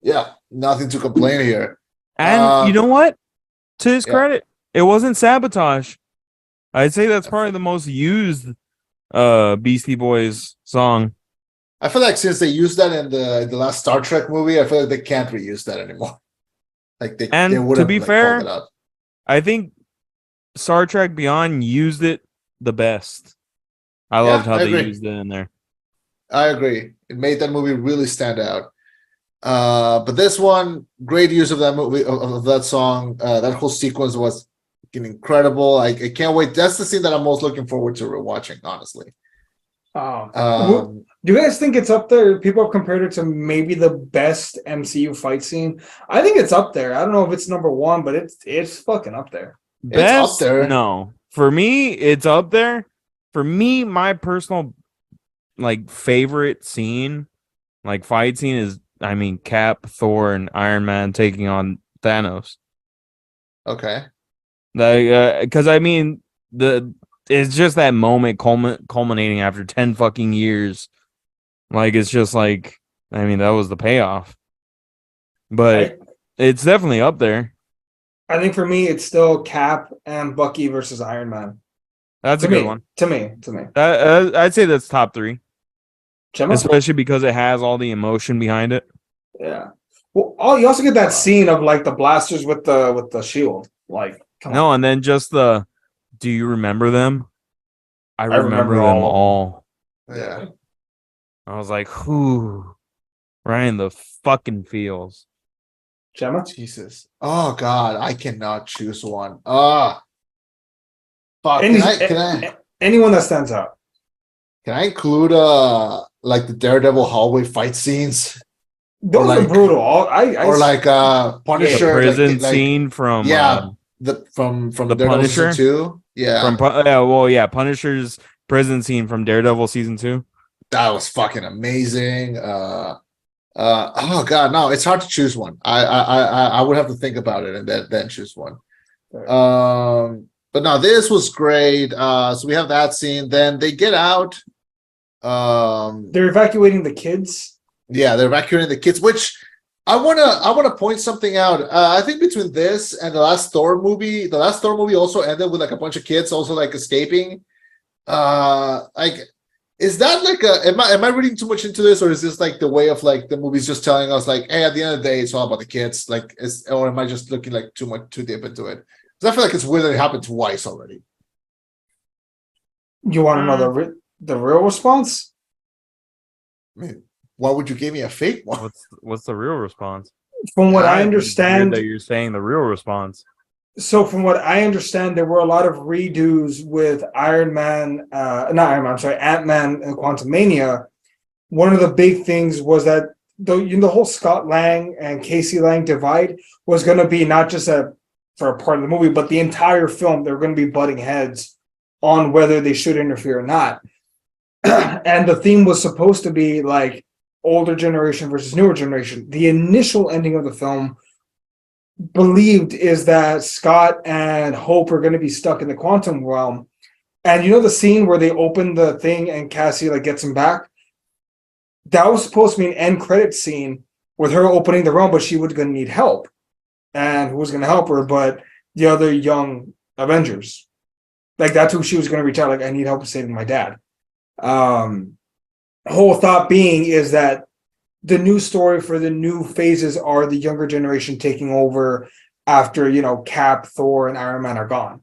yeah, nothing to complain here. And you know what? To his credit, it wasn't Sabotage. I'd say that's probably the most used Beastie Boys song. I feel like since they used that in the last Star Trek movie, I feel like they can't reuse that anymore. Like they would to be like, fair, it out. I think Star Trek Beyond used it the best. I loved how they used it in there. I agree. It made that movie really stand out. But this one, great use of that movie, of that song. That whole sequence was incredible. I can't wait. That's the scene that I'm most looking forward to rewatching, honestly. Do you guys think it's up there? People have compared it to maybe the best MCU fight scene. I think it's up there. I don't know if it's number one, but it's fucking up there. Best, it's up there. No. For me, it's up there. For me, my personal like favorite scene, like fight scene is, I mean, Cap, Thor, and Iron Man taking on Thanos. Okay. Because I mean, it's just that moment culminating after 10 fucking years. Like, it's just like, I mean, that was the payoff. But it's definitely up there. I think for me, it's still Cap and Bucky versus Iron Man. That's a good one. To me. I'd say that's top 3. Chema? Especially because it has all the emotion behind it. Yeah. Well, you also get that scene of like the blasters with the shield. Like, come on. And then just do you remember them? I remember them all. Yeah. I was like, whoo, right in the fucking feels. Chema? Jesus. Oh God, I cannot choose one. Fuck. Anyone that stands out. Can I include like the Daredevil hallway fight scenes? Those are brutal. Punisher the prison scene from from the Daredevil Punisher season 2. Yeah. Punisher's prison scene from Daredevil season 2. That was fucking amazing. Oh God, no, it's hard to choose one. I would have to think about it and then choose one. But no, this was great. So we have that scene. Then they get out. They're evacuating the kids. Yeah, they're evacuating the kids, which I wanna point something out. I think between this and the last Thor movie also ended with like a bunch of kids also like escaping. Like, is that like am I reading too much into this, or is this like the way of like the movie's just telling us like, hey, at the end of the day, it's all about the kids? Like, or am I just looking like too deep into it? Because I feel like it's weird that it happened twice already. You want to know the real response? I mean, why would you give me a fake one? What's the real response? From what I Weird understand, that you're saying the real response. so from what I understand, there were a lot of redos with Iron Man, not Iron Man, I'm sorry, Ant-Man and Quantumania. One of the big things was that the whole Scott Lang and Casey Lang divide was going to be not just for a part of the movie, but the entire film. They were going to be butting heads on whether they should interfere or not. And the theme was supposed to be like older generation versus newer generation. The initial ending of the film believed is that Scott and Hope are going to be stuck in the quantum realm. And you know the scene where they open the thing and Cassie like gets him back? That was supposed to be an end credit scene with her opening the realm, but she was going to need help. And who was going to help her but the other young Avengers? Like that's who she was going to reach out. Like, I need help with saving my dad. Whole thought being is that the new story for the new phases are the younger generation taking over after, Cap, Thor, and Iron Man are gone.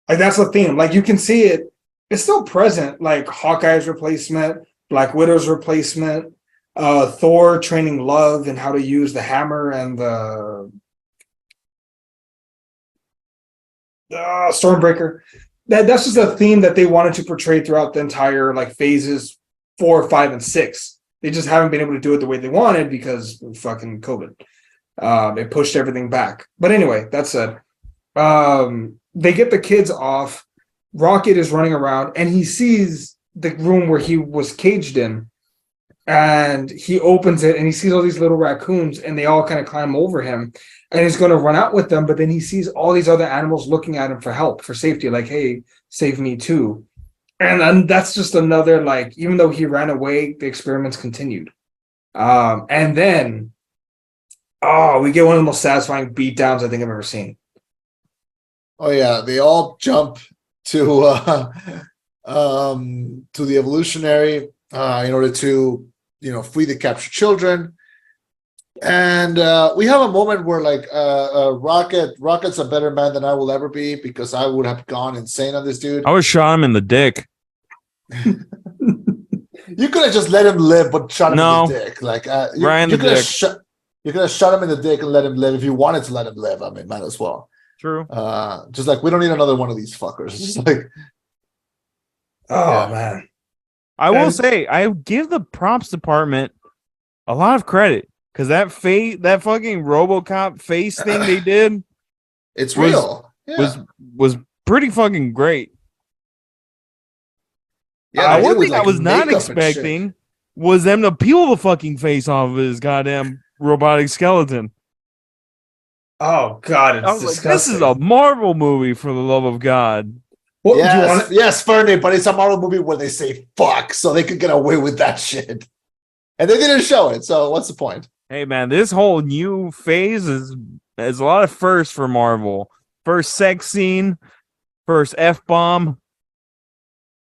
Like that's the theme. Like you can see it. It's still present. Like Hawkeye's replacement, Black Widow's replacement, Thor training Love and how to use the hammer and the Stormbreaker. That's just a theme that they wanted to portray throughout the entire like phases 4, 5, and 6. They just haven't been able to do it the way they wanted because of fucking COVID. It pushed everything back. But anyway, that said, they get the kids off. Rocket is running around and he sees the room where he was caged in. And he opens it and he sees all these little raccoons and they all kind of climb over him. And he's going to run out with them. But then he sees all these other animals looking at him for help, for safety. Like, hey, save me too. And then that's just another, like, even though he ran away, the experiments continued. And then, we get one of the most satisfying beatdowns I think I've ever seen. Oh yeah, they all jump to the evolutionary in order to free the captured children. And we have a moment where like Rocket's a better man than I will ever be because I would have gone insane on this dude. I would shot him in the dick. You could have just let him live, but shot him in the dick. Like you could have shot him in the dick and let him live if you wanted to let him live. I mean, might as well. True. Just like we don't need another one of these fuckers. It's just like, man. I will say I give the props department a lot of credit because that fucking RoboCop face thing they did, it's real. Was pretty fucking great. Yeah, one thing I was not expecting was them to peel the fucking face off of his goddamn robotic skeleton. Oh God, it's disgusting. This is a Marvel movie, for the love of God. What, yes, Ferny, but it's a Marvel movie where they say fuck, so they could get away with that shit. And they didn't show it, so what's the point? Hey man, this whole new phase is a lot of firsts for Marvel. First sex scene, first F-bomb,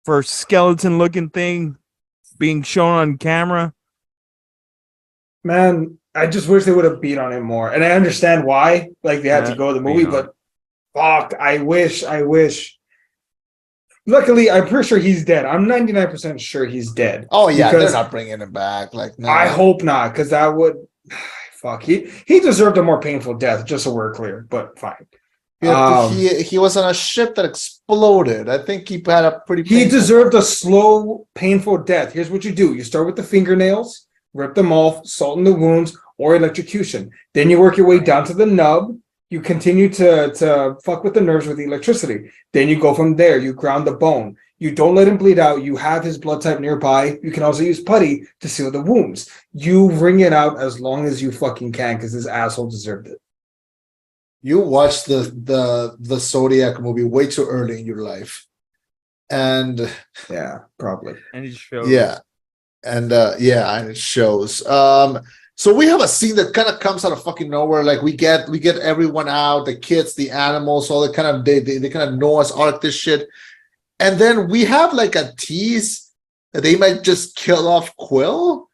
first skeleton-looking thing being shown on camera. Man, I just wish they would have beat on it more. And I understand why, like they had to go to the movie, but fuck, I wish. Luckily, I'm pretty sure he's dead. I'm 99% sure he's dead. Oh yeah, they're not bringing him back. Like, no. I hope not, because that would fuck. He deserved a more painful death, just so we're clear. But fine. He was on a ship that exploded. I think he had a pretty. He deserved a slow, painful death. Here's what you do: you start with the fingernails, rip them off, salt in the wounds, or electrocution. Then you work your way down to the nub. You continue to fuck with the nerves with the electricity. Then you go from there. You ground the bone. You don't let him bleed out. You have his blood type nearby. You can also use putty to seal the wounds. You wring it out as long as you fucking can because this asshole deserved it. You watched the Zodiac movie way too early in your life. And yeah, probably. And it shows. Yeah. And and it shows. So we have a scene that kind of comes out of fucking nowhere. Like we get everyone out, the kids, the animals, all the kind of they kind of Noah's Ark this shit. And then we have like a tease that they might just kill off Quill.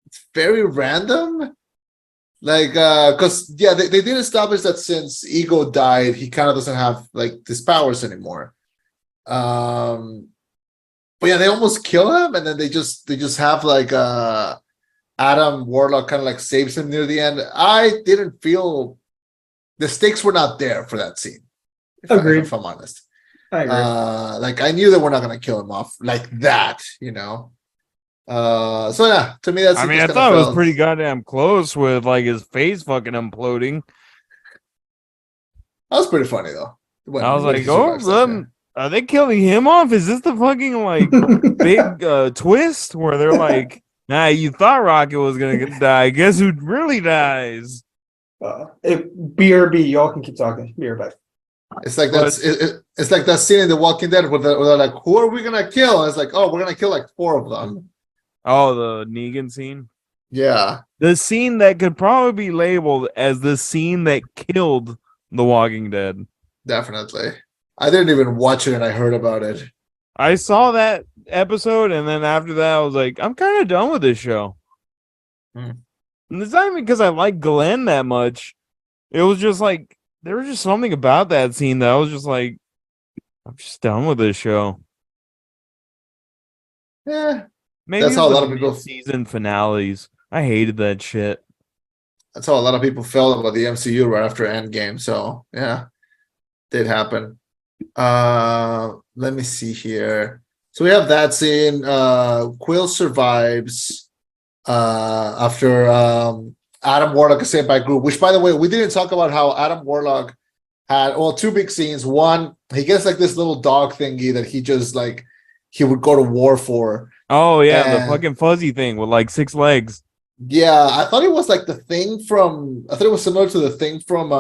It's very random. Like because they did establish that since Ego died, he kind of doesn't have like his powers anymore. But yeah, they almost kill him, and then they just have like Adam Warlock kind of like saves him near the end. I didn't feel the stakes were not there for that scene. Agreed. If I'm honest. I agree. Like I knew that we're not gonna kill him off like that, you know. So yeah, to me that's. I mean, I thought it was pretty goddamn close with like his face fucking imploding. That was pretty funny though. I was like, oh, are they killing him off? Is this the fucking like big twist where they're like, nah, you thought Rocket was gonna die. Guess who really dies? BRB, y'all can keep talking. BRB. It's like it's like that scene in The Walking Dead where they're like, who are we gonna kill? And it's like, oh, we're gonna kill like 4 of them. Oh, the Negan scene? Yeah. The scene that could probably be labeled as the scene that killed The Walking Dead. Definitely. I didn't even watch it and I heard about it. I saw that episode and then after that I was like, I'm kind of done with this show. And it's not even because I like Glenn that much. It was just like, there was just something about that scene that I was just like, I'm just done with this show. Yeah. Maybe that's how a lot of people season finales. I hated that shit. That's how a lot of people felt about the MCU right after Endgame. So yeah, did happen. Let me see here. So we have that scene. Quill survives after Adam Warlock is saved by Groot. Which, by the way, we didn't talk about how Adam Warlock had 2 big scenes. One, he gets like this little dog thingy that he just like he would go to war for. Oh yeah, the fucking fuzzy thing with like 6 legs. Yeah, I thought it was like the thing from. I thought it was similar to the thing from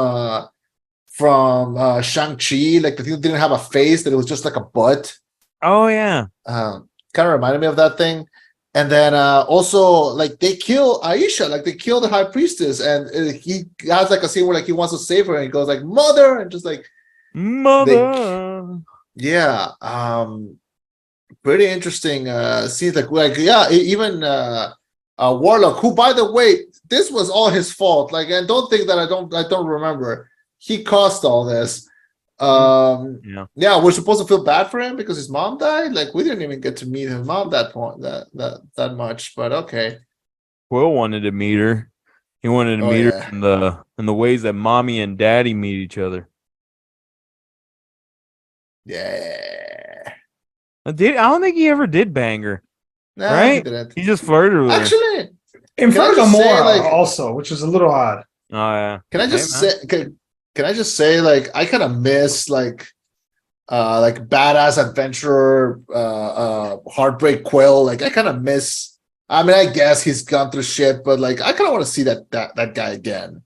Shang-Chi, like the thing that didn't have a face, that it was just like a butt. Oh yeah. Kind of reminded me of that thing. And then also like they kill Aisha, like they kill the high priestess, and he has like a scene where like he wants to save her and he goes like mother, and just like mother. Yeah. Pretty interesting scenes like yeah, even Warlock, who by the way, this was all his fault. Like, and don't think that I don't remember. He caused all this. Yeah, we're supposed to feel bad for him because his mom died. Like, we didn't even get to meet his mom that that much, but okay. Will wanted to meet her. He wanted to meet her in the ways that mommy and daddy meet each other. Yeah. I don't think he ever did bang her. No, right? He just flirted with her. Actually, in front of Gamora also, which is a little odd. Oh yeah. Can I just say? Can I just say, like, I kind of miss like badass adventurer, heartbreak Quill. Like, I kind of miss. I mean, I guess he's gone through shit, but like, I kind of want to see that guy again.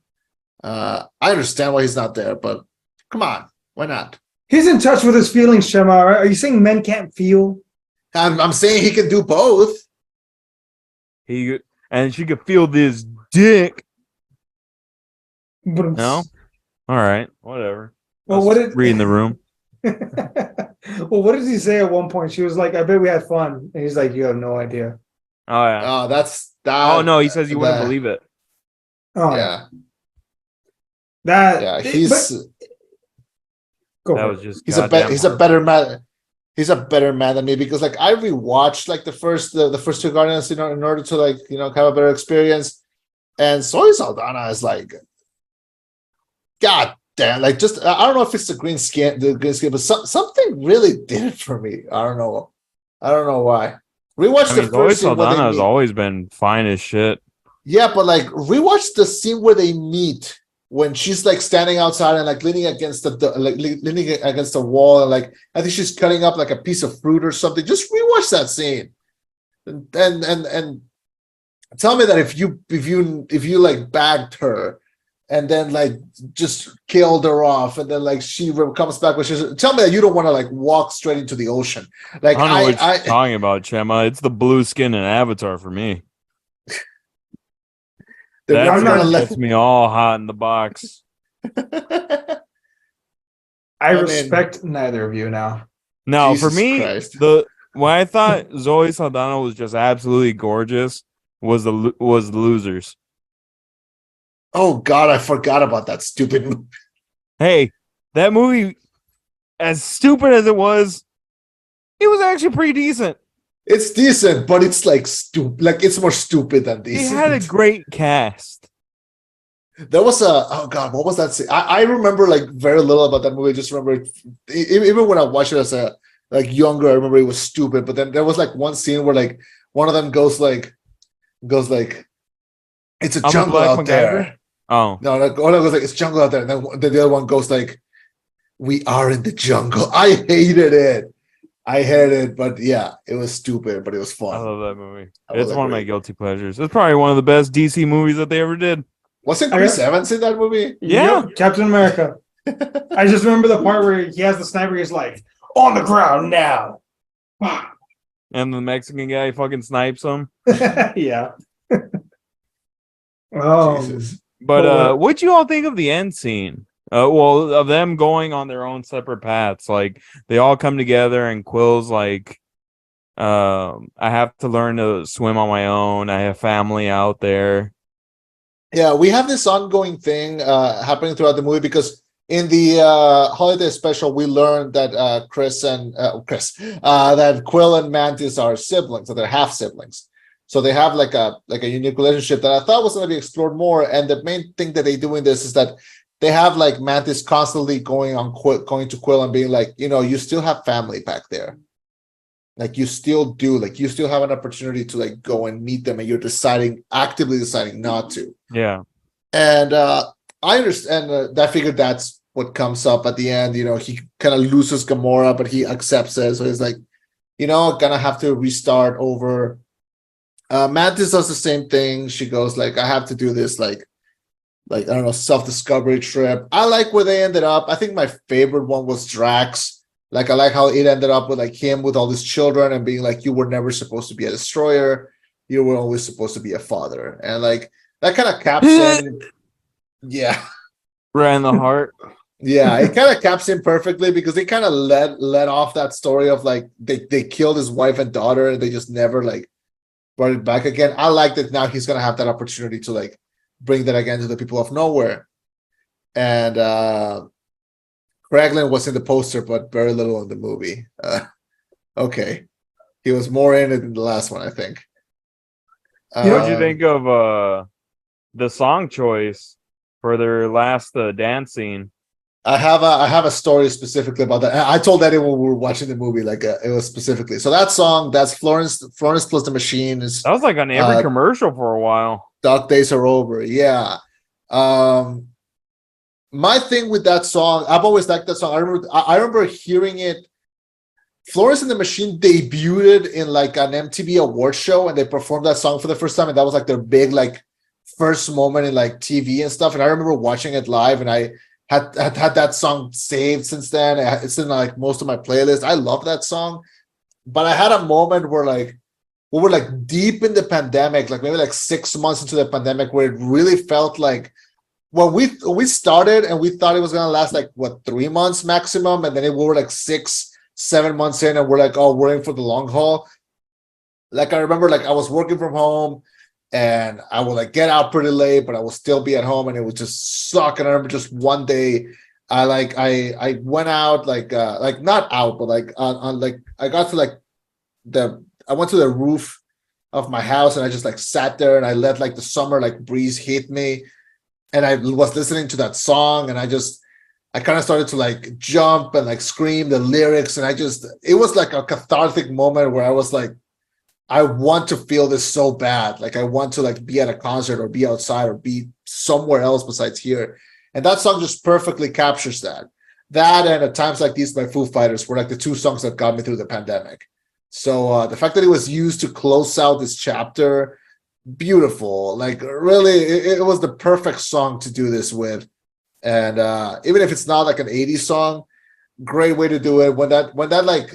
I understand why he's not there, but come on, why not? He's in touch with his feelings, Chema. Right? Are you saying men can't feel? I'm saying he can do both. And she could feel this dick. No. All right, whatever. Well, what did read in the room? Well, what did he say at one point? She was like, "I bet we had fun," and he's like, "You have no idea." Oh yeah. Oh, that's that. Oh no, he says you wouldn't believe it. Oh yeah. He's. That was just. He's a better man. He's a better man than me because like I rewatched like the first 2 Guardians in order to like have a better experience, and Zoe Saldana is like, God damn, like just I don't know if it's the green skin, but something really did it for me. I don't know why. Rewatch the first scene. Saldana has always been fine as shit. Yeah, but like rewatch the scene where they meet when she's like standing outside and like leaning against the wall, and like I think she's cutting up like a piece of fruit or something. Just rewatch that scene, and tell me that if you like bagged her and then like just killed her off, and then like she comes back, tell me that you don't want to like walk straight into the ocean. Like I don't know what you're talking about, Chema. It's the blue skin and Avatar for me. They That weren't not- gonna let. gets me all hot in the box. I I mean- respect neither of you now. No, for Jesus me, Christ. when I thought Zoe Saldana was just absolutely gorgeous was the Losers. Oh God, I forgot about that stupid movie. Hey, that movie, as stupid as it was actually pretty decent. It's decent, but it's like stupid. Like it's more stupid than It decent. had a great cast. There was a oh God, what was that scene? I remember like very little about that movie. I just remember even when I watched it as a like younger, I remember it was stupid. But then there was like one scene where like one of them goes like it's a I'm the jungle Black out MacGyver? there. Oh, No, like one goes like it's jungle out there, and then the other one goes like we are in the jungle. I hated it, but yeah, it was stupid, but it was I fun. love that movie. I love It's that one of my movie. guilty pleasures. It's probably one of the best DC movies that they ever did. Wasn't I Chris got- Evans in that movie? Yeah. Yep, Captain America. I just remember the part where he has the sniper. He's like, on the ground now. And the Mexican guy fucking snipes him. Yeah. Oh, Jesus. But Well, what'd you all think of the end scene? Well, of them going on their own separate paths. Like they all come together and Quill's like, I have to learn to swim on my own. I have family out there. Yeah, we have this ongoing thing happening throughout the movie because in the holiday special we learned that that Quill and Mantis are siblings, so they're half siblings. So they have like a unique relationship that I thought was going to be explored more. And the main thing that they do in this is that they have like Mantis constantly going to Quill and being like, you still have family back there. Like you still do, like you still have an opportunity to like go and meet them, and you're actively deciding not to. Yeah. And I understand. I figured that's what comes up at the end. He kind of loses Gamora, but he accepts it. So he's like, gonna have to restart over. Mantis does the same thing. She goes like, I have to do this like I don't know, self-discovery trip. I like where they ended up. I think my favorite one was Drax. Like I like how it ended up with like him with all these children and being like, you were never supposed to be a destroyer. You were always supposed to be a father. And like that kind of caps in. Yeah. Right in the heart. Yeah, it kind of caps in perfectly because they kind of let off that story of like they killed his wife and daughter and they just never like brought it back again. I like that now he's gonna have that opportunity to like bring that again to the people of nowhere. And Kraglin was in the poster, but very little in the movie. Okay, he was more in it than the last one, I think. What'd you think of the song choice for their last dance scene? I have a story specifically about that. I told Eddie when we were watching the movie, like it was specifically. So that song, that's Florence plus the Machine. Is That was like on every commercial for a while. Dark Days Are Over. Yeah. My thing with that song, I've always liked that song. I remember hearing it. Florence and the Machine debuted in like an MTV award show, and they performed that song for the first time, and that was like their big like first moment in like TV and stuff. And I remember watching it live, and I had that song saved since then. It's in like most of my playlists. I love that song, but I had a moment where like we were like deep in the pandemic, like maybe like 6 months into the pandemic, where it really felt like when we started and we thought it was gonna last like 3 months maximum, and then we were like 6-7 months in, and we're like, oh, we're in for the long haul. Like I remember, like I was working from home, and I would like get out pretty late, but I would still be at home, and it would just suck. And I remember just one day, I went out like not out, but like on like I got to like I went to the roof of my house, and I just like sat there, and I let like the summer like breeze hit me, and I was listening to that song, and I kind of started to like jump and like scream the lyrics, and it was like a cathartic moment where I was like, I want to feel this so bad. Like I want to like be at a concert or be outside or be somewhere else besides here. And that song just perfectly captures that. That and At Times Like These by Foo Fighters were like the two songs that got me through the pandemic. So the fact that it was used to close out this chapter, beautiful. Like really, it was the perfect song to do this with. And even if it's not like an 80s song, great way to do it. When that like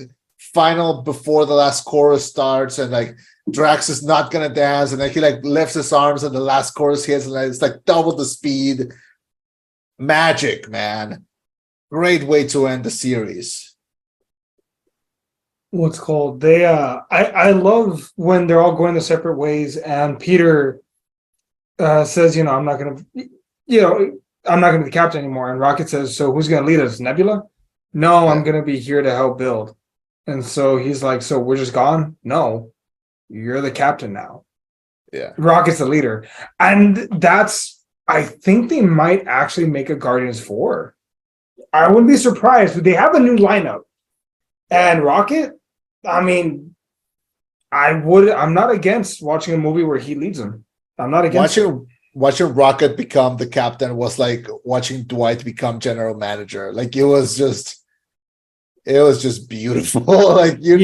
final before the last chorus starts, and like Drax is not gonna dance, and then he like lifts his arms, and the last chorus hits, and it's like double the speed. Magic, man. Great way to end the series. What's called? I love when they're all going their separate ways, and Peter says, I'm not gonna, I'm not gonna be the captain anymore. And Rocket says, so who's gonna lead us? Nebula? No, Yeah. I'm gonna be here to help build. And so he's like, so we're just gone? No, you're the captain now. Yeah. Rocket's the leader. And I think they might actually make a Guardians 4. I wouldn't be surprised, but they have a new lineup. And Rocket, I mean, I'm not against watching a movie where he leads them. I'm not against watching Rocket become the captain was like watching Dwight become general manager. Like it was just beautiful. Like you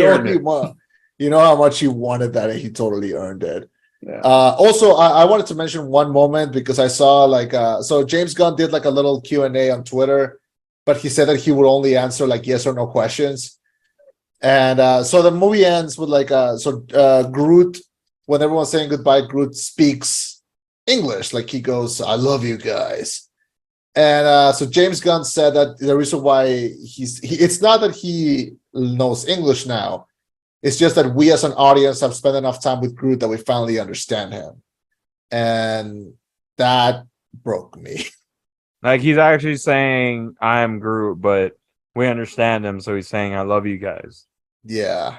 know how much he wanted that, and he totally earned it. Yeah. Also, I wanted to mention one moment because I saw so James Gunn did like a little Q&A on Twitter, but he said that he would only answer like yes or no questions. And so the movie ends with Groot, when everyone's saying goodbye, Groot speaks English. Like he goes, I love you guys. And so James Gunn said that the reason why it's not that he knows English now. It's just that we as an audience have spent enough time with Groot that we finally understand him. And that broke me. Like he's actually saying, I am Groot, but we understand him. So he's saying, I love you guys. Yeah.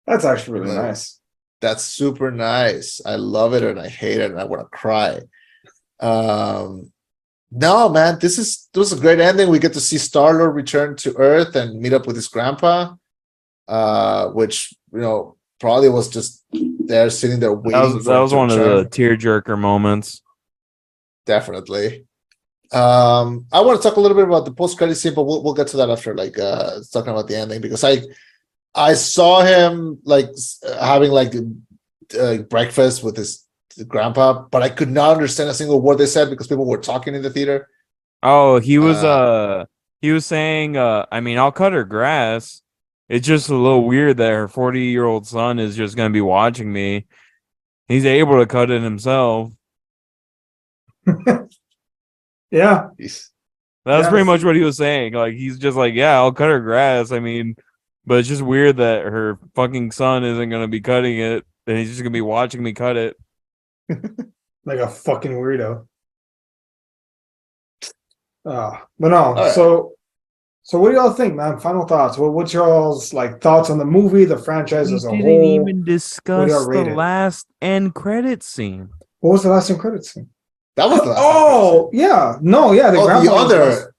That's actually really nice. That's super nice. I love it and I hate it and I want to cry. No, man, this was a great ending. We get to see Star-Lord return to Earth and meet up with his grandpa, which probably was just there sitting there waiting. That was one of the tearjerker moments. Definitely. I want to talk a little bit about the post-credit scene, but we'll get to that after talking about the ending, because I saw him having breakfast with his grandpa, but I could not understand a single word they said because people were talking in the theater. Oh, he was saying, I mean, I'll cut her grass. It's just a little weird that her 40-year-old son is just going to be watching me. He's able to cut it himself. Yeah. That's pretty much what he was saying. Like, he's just like, yeah, I'll cut her grass. I mean, but it's just weird that her fucking son isn't going to be cutting it, and he's just going to be watching me cut it. Like a fucking weirdo. But no, right. So what do y'all think, man? Final thoughts. What's y'all's thoughts on the movie, the franchise as a whole? We didn't even discuss the last end credit scene. What was the last end credit scene? That was the last. Oh, yeah. No, yeah. The other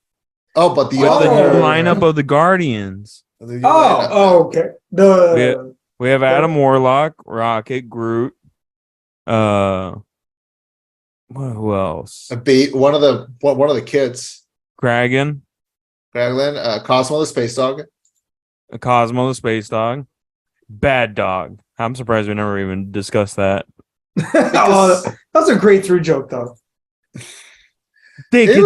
lineup of the Guardians. Okay. We have Adam Warlock, Rocket, Groot. Who else? One of the kids. Kraglin, Cosmo the space dog. Cosmo the space dog. Bad dog. I'm surprised we never even discussed that. That's a great through joke, though. It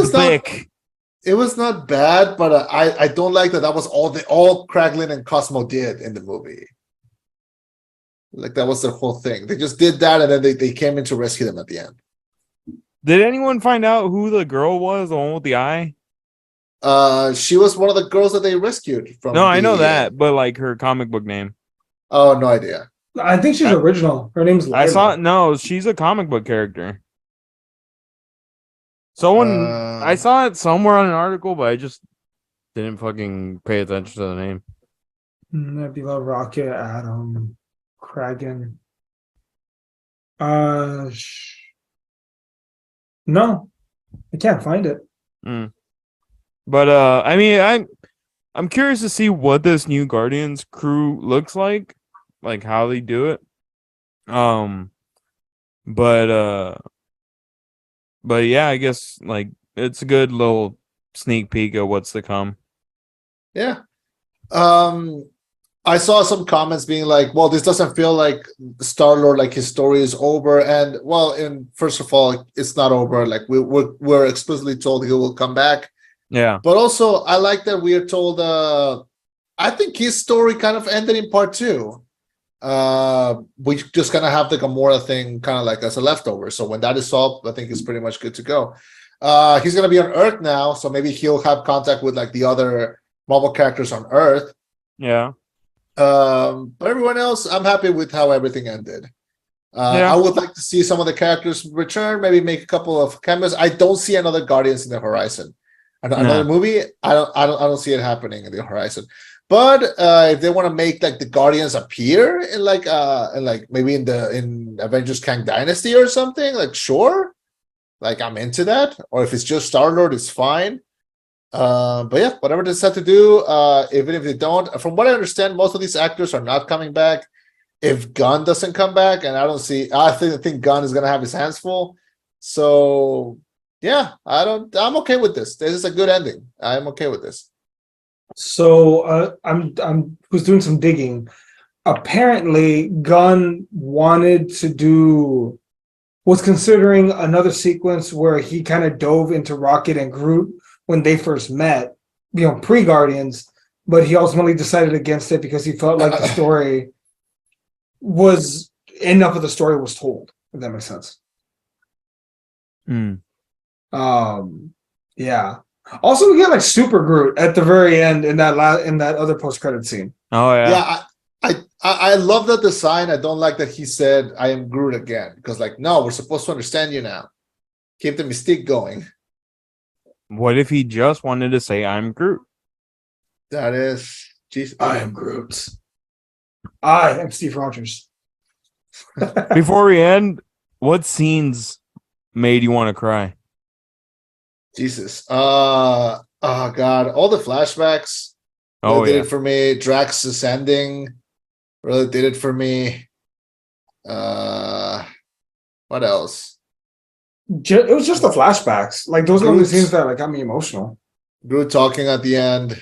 was not bad, but I don't like that was all Kraglin and Cosmo did in the movie. Like that was their whole thing. They just did that, and then they came in to rescue them at the end. Did anyone find out who the girl was, the one with the eye? She was one of the girls that they rescued from. No, I know that, but her comic book name. Oh, no idea. I think she's original. Her name's Layla. She's a comic book character. I saw it somewhere on an article, but I just didn't fucking pay attention to the name. Nebula, Rocket, Adam, Kragan. No, I can't find it. But I mean, I'm curious to see what this new Guardians crew looks like how they do it. But yeah, I guess it's a good little sneak peek of what's to come. Yeah. I saw some comments being like, well, this doesn't feel like Star-Lord, his story is over. And first of all, it's not over. We're explicitly told he will come back. Yeah. But also I like that we are told I think his story kind of ended in part 2. We just kind of have the Gamora thing kind of like as a leftover. So when that is solved, I think it's pretty much good to go. He's gonna be on Earth now, so maybe he'll have contact with like the other Marvel characters on Earth. Yeah. But everyone else, I'm happy with how everything ended. Yeah. I would like to see some of the characters return, maybe make a couple of cameos. I don't see another Guardians in the horizon. Another movie, I don't see it happening in the horizon. But if they want to make like the Guardians appear in like maybe in Avengers Kang Dynasty or something, like sure, like I'm into that. Or if it's just Star-Lord, it's fine. But yeah, whatever they decide to do, even if they don't, from what I understand, most of these actors are not coming back. If Gunn doesn't come back, and I think Gunn is gonna have his hands full. So yeah, I'm okay with this. This is a good ending. I'm okay with this. So I'm was doing some digging. Apparently, Gunn was considering another sequence where he kind of dove into Rocket and Groot when they first met, pre-Guardians, but he ultimately decided against it because he felt like the story was enough of the story was told, if that makes sense. Yeah. Also, we get like Super Groot at the very end in that other post-credit scene. Oh yeah. Yeah, I love that design. I don't like that he said I am Groot again, because like no, we're supposed to understand you now. Keep the mystique going. What if he just wanted to say I'm Groot? That is, geez, I am Groot. I am Steve Rogers. Before we end, what scenes made you want to cry? Jesus. Oh God. All the flashbacks really did it for me. Drax ascending really did it for me. What else? It was just the flashbacks. Like those are the only scenes that like got me emotional. Groot talking at the end.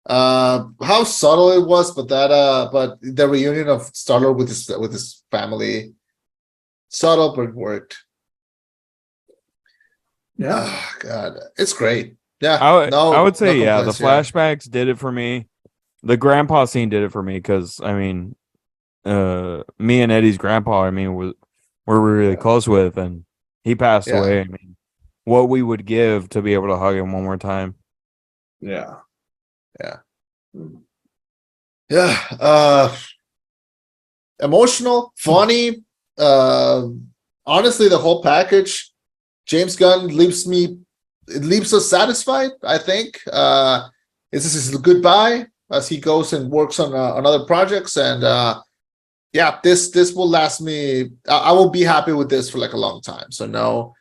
How subtle it was, but the reunion of Star-Lord with his family. Subtle, but it worked. Yeah. Oh, God, it's great. Yeah, I would say no the flashbacks did it for me. The grandpa scene did it for me because I mean, me and Eddie's grandpa, I mean, we're really close with, and he passed away. I mean, what we would give to be able to hug him one more time. Yeah. Emotional, funny. Honestly, the whole package. James Gunn leaves us satisfied. I think this is his goodbye as he goes and works on other projects, and this will last me. I will be happy with this for like a long time. So no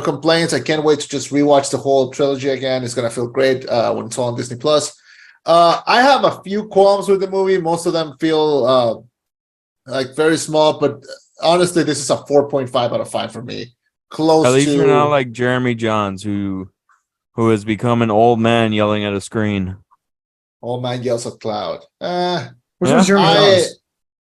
complaints. I can't wait to just rewatch the whole trilogy again. It's gonna feel great when it's all on Disney Plus. I have a few qualms with the movie. Most of them feel like very small, but honestly, this is a 4.5 out of 5 for me. Close. At least you're not like Jeremy Johns, who has become an old man yelling at a screen. Old man yells at cloud. Which was Jeremy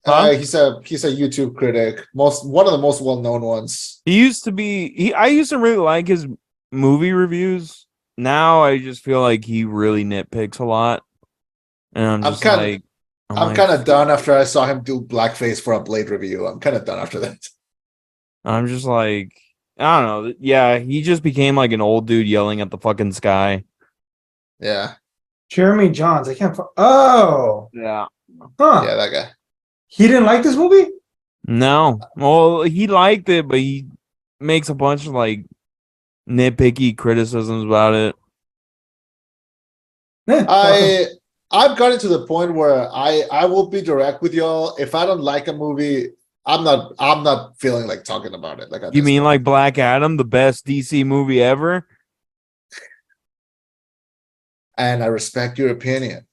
Johns? He's a YouTube critic. One of the most well-known ones. He used to be. I used to really like his movie reviews. Now I just feel like he really nitpicks a lot, and I'm kind of done after I saw him do blackface for a Blade review. I'm kind of done after that. I'm just like, I don't know. Yeah, he just became like an old dude yelling at the fucking sky. Yeah. Jeremy Johns. I can't. Oh. Yeah. Huh. Yeah, that guy. He didn't like this movie? No. Well, he liked it, but he makes a bunch of like nitpicky criticisms about it. I've gotten to the point where I will be direct with y'all. If I don't like a movie, I'm not feeling like talking about it. Like you mean like Black Adam, the best DC movie ever? And I respect your opinion,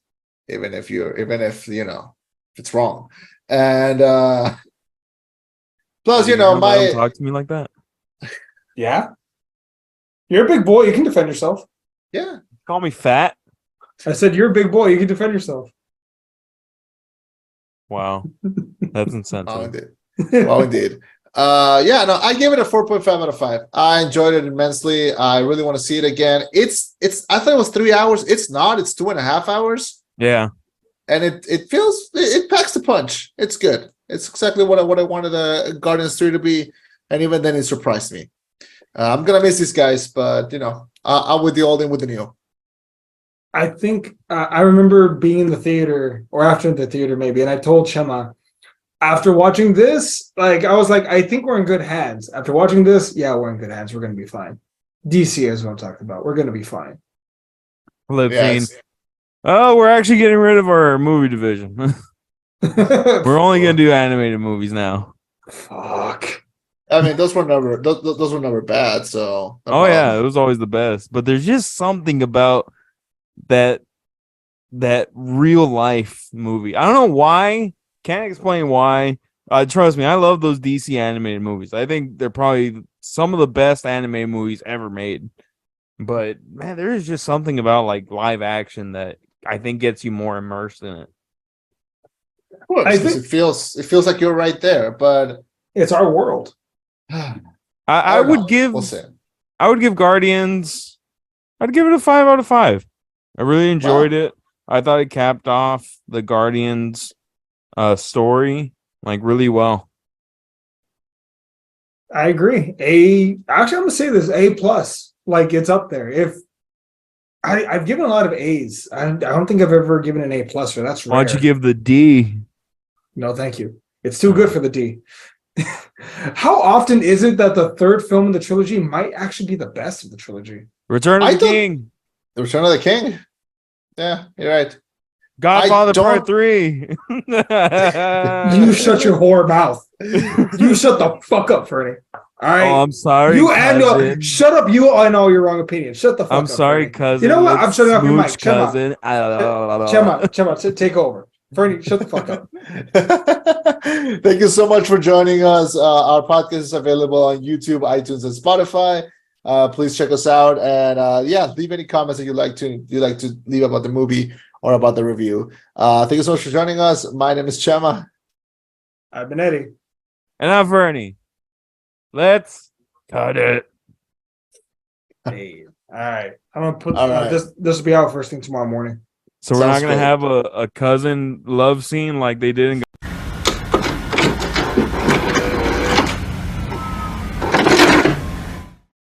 even if it's wrong. And plus, talk to me like that. Yeah. You're a big boy. You can defend yourself. Yeah. Call me fat. I said you're a big boy. You can defend yourself. Wow. That's insensitive. Well, indeed. I gave it a 4.5 out of 5. I enjoyed it immensely. I really want to see it again. I thought it was 3 hours. It's not. It's 2.5 hours. Yeah. and it packs the punch. It's good. It's exactly what I wanted Guardians 3 to be, and even then it surprised me. I'm gonna miss these guys, but I'm with you all in with the new. I think I remember being in the theater or after the theater maybe, and I told Chema after watching this, like I was like, I think we're in good hands. After watching this, yeah, we're in good hands. We're gonna be fine. DC is what I'm talking about. We're gonna be fine. Flip Yes. scene. Oh, we're actually getting rid of our movie division. We're only gonna do animated movies now. Fuck. I mean, those were never bad. So no Oh yeah, problem. it was always the best. But there's just something about that real life movie. I don't know why. Can't explain why. Trust me, I love those DC animated movies. I think they're probably some of the best animated movies ever made. But man, there is just something about like live action that I think gets you more immersed in it. Of course, I 'cause think it feels like you're right there, but it's our world. I don't would know. give We'll see. Guardians. I'd give it a 5 out of 5. I really enjoyed it. I thought it capped off the Guardians story like really well. I agree. Actually, I'm gonna say this A plus. Like it's up there. If I've given a lot of A's. I don't think I've ever given an A plus for that's rare. Why don't you give the D? No, thank you. It's too good for the D. How often is it that the third film in the trilogy might actually be the best of the trilogy? Return of the King. The Return of the King. Yeah, you're right. Godfather don't- Part 3. You shut your whore mouth. You shut the fuck up, Ferny. All right. Oh, I'm sorry. You and cousin. shut up. You and all your wrong opinions. Shut the fuck up. I'm sorry, Ferny. cousin. You know what? Let's I'm shutting off your mic. smooch, cousin. Chema, take over. Ferny, shut the fuck up. Thank you so much for joining us. Our podcast is available on YouTube, iTunes, and Spotify. Please check us out, and leave any comments that you'd like to leave about the movie or about the review. Thank you so much for joining us. My name is Chema. I've been Eddie. And I'm Ferny. Let's cut it. Hey, all right. I'm gonna put All right. this. This will be out first thing tomorrow morning. So we're not Sounds gonna great. have a cousin love scene like they did in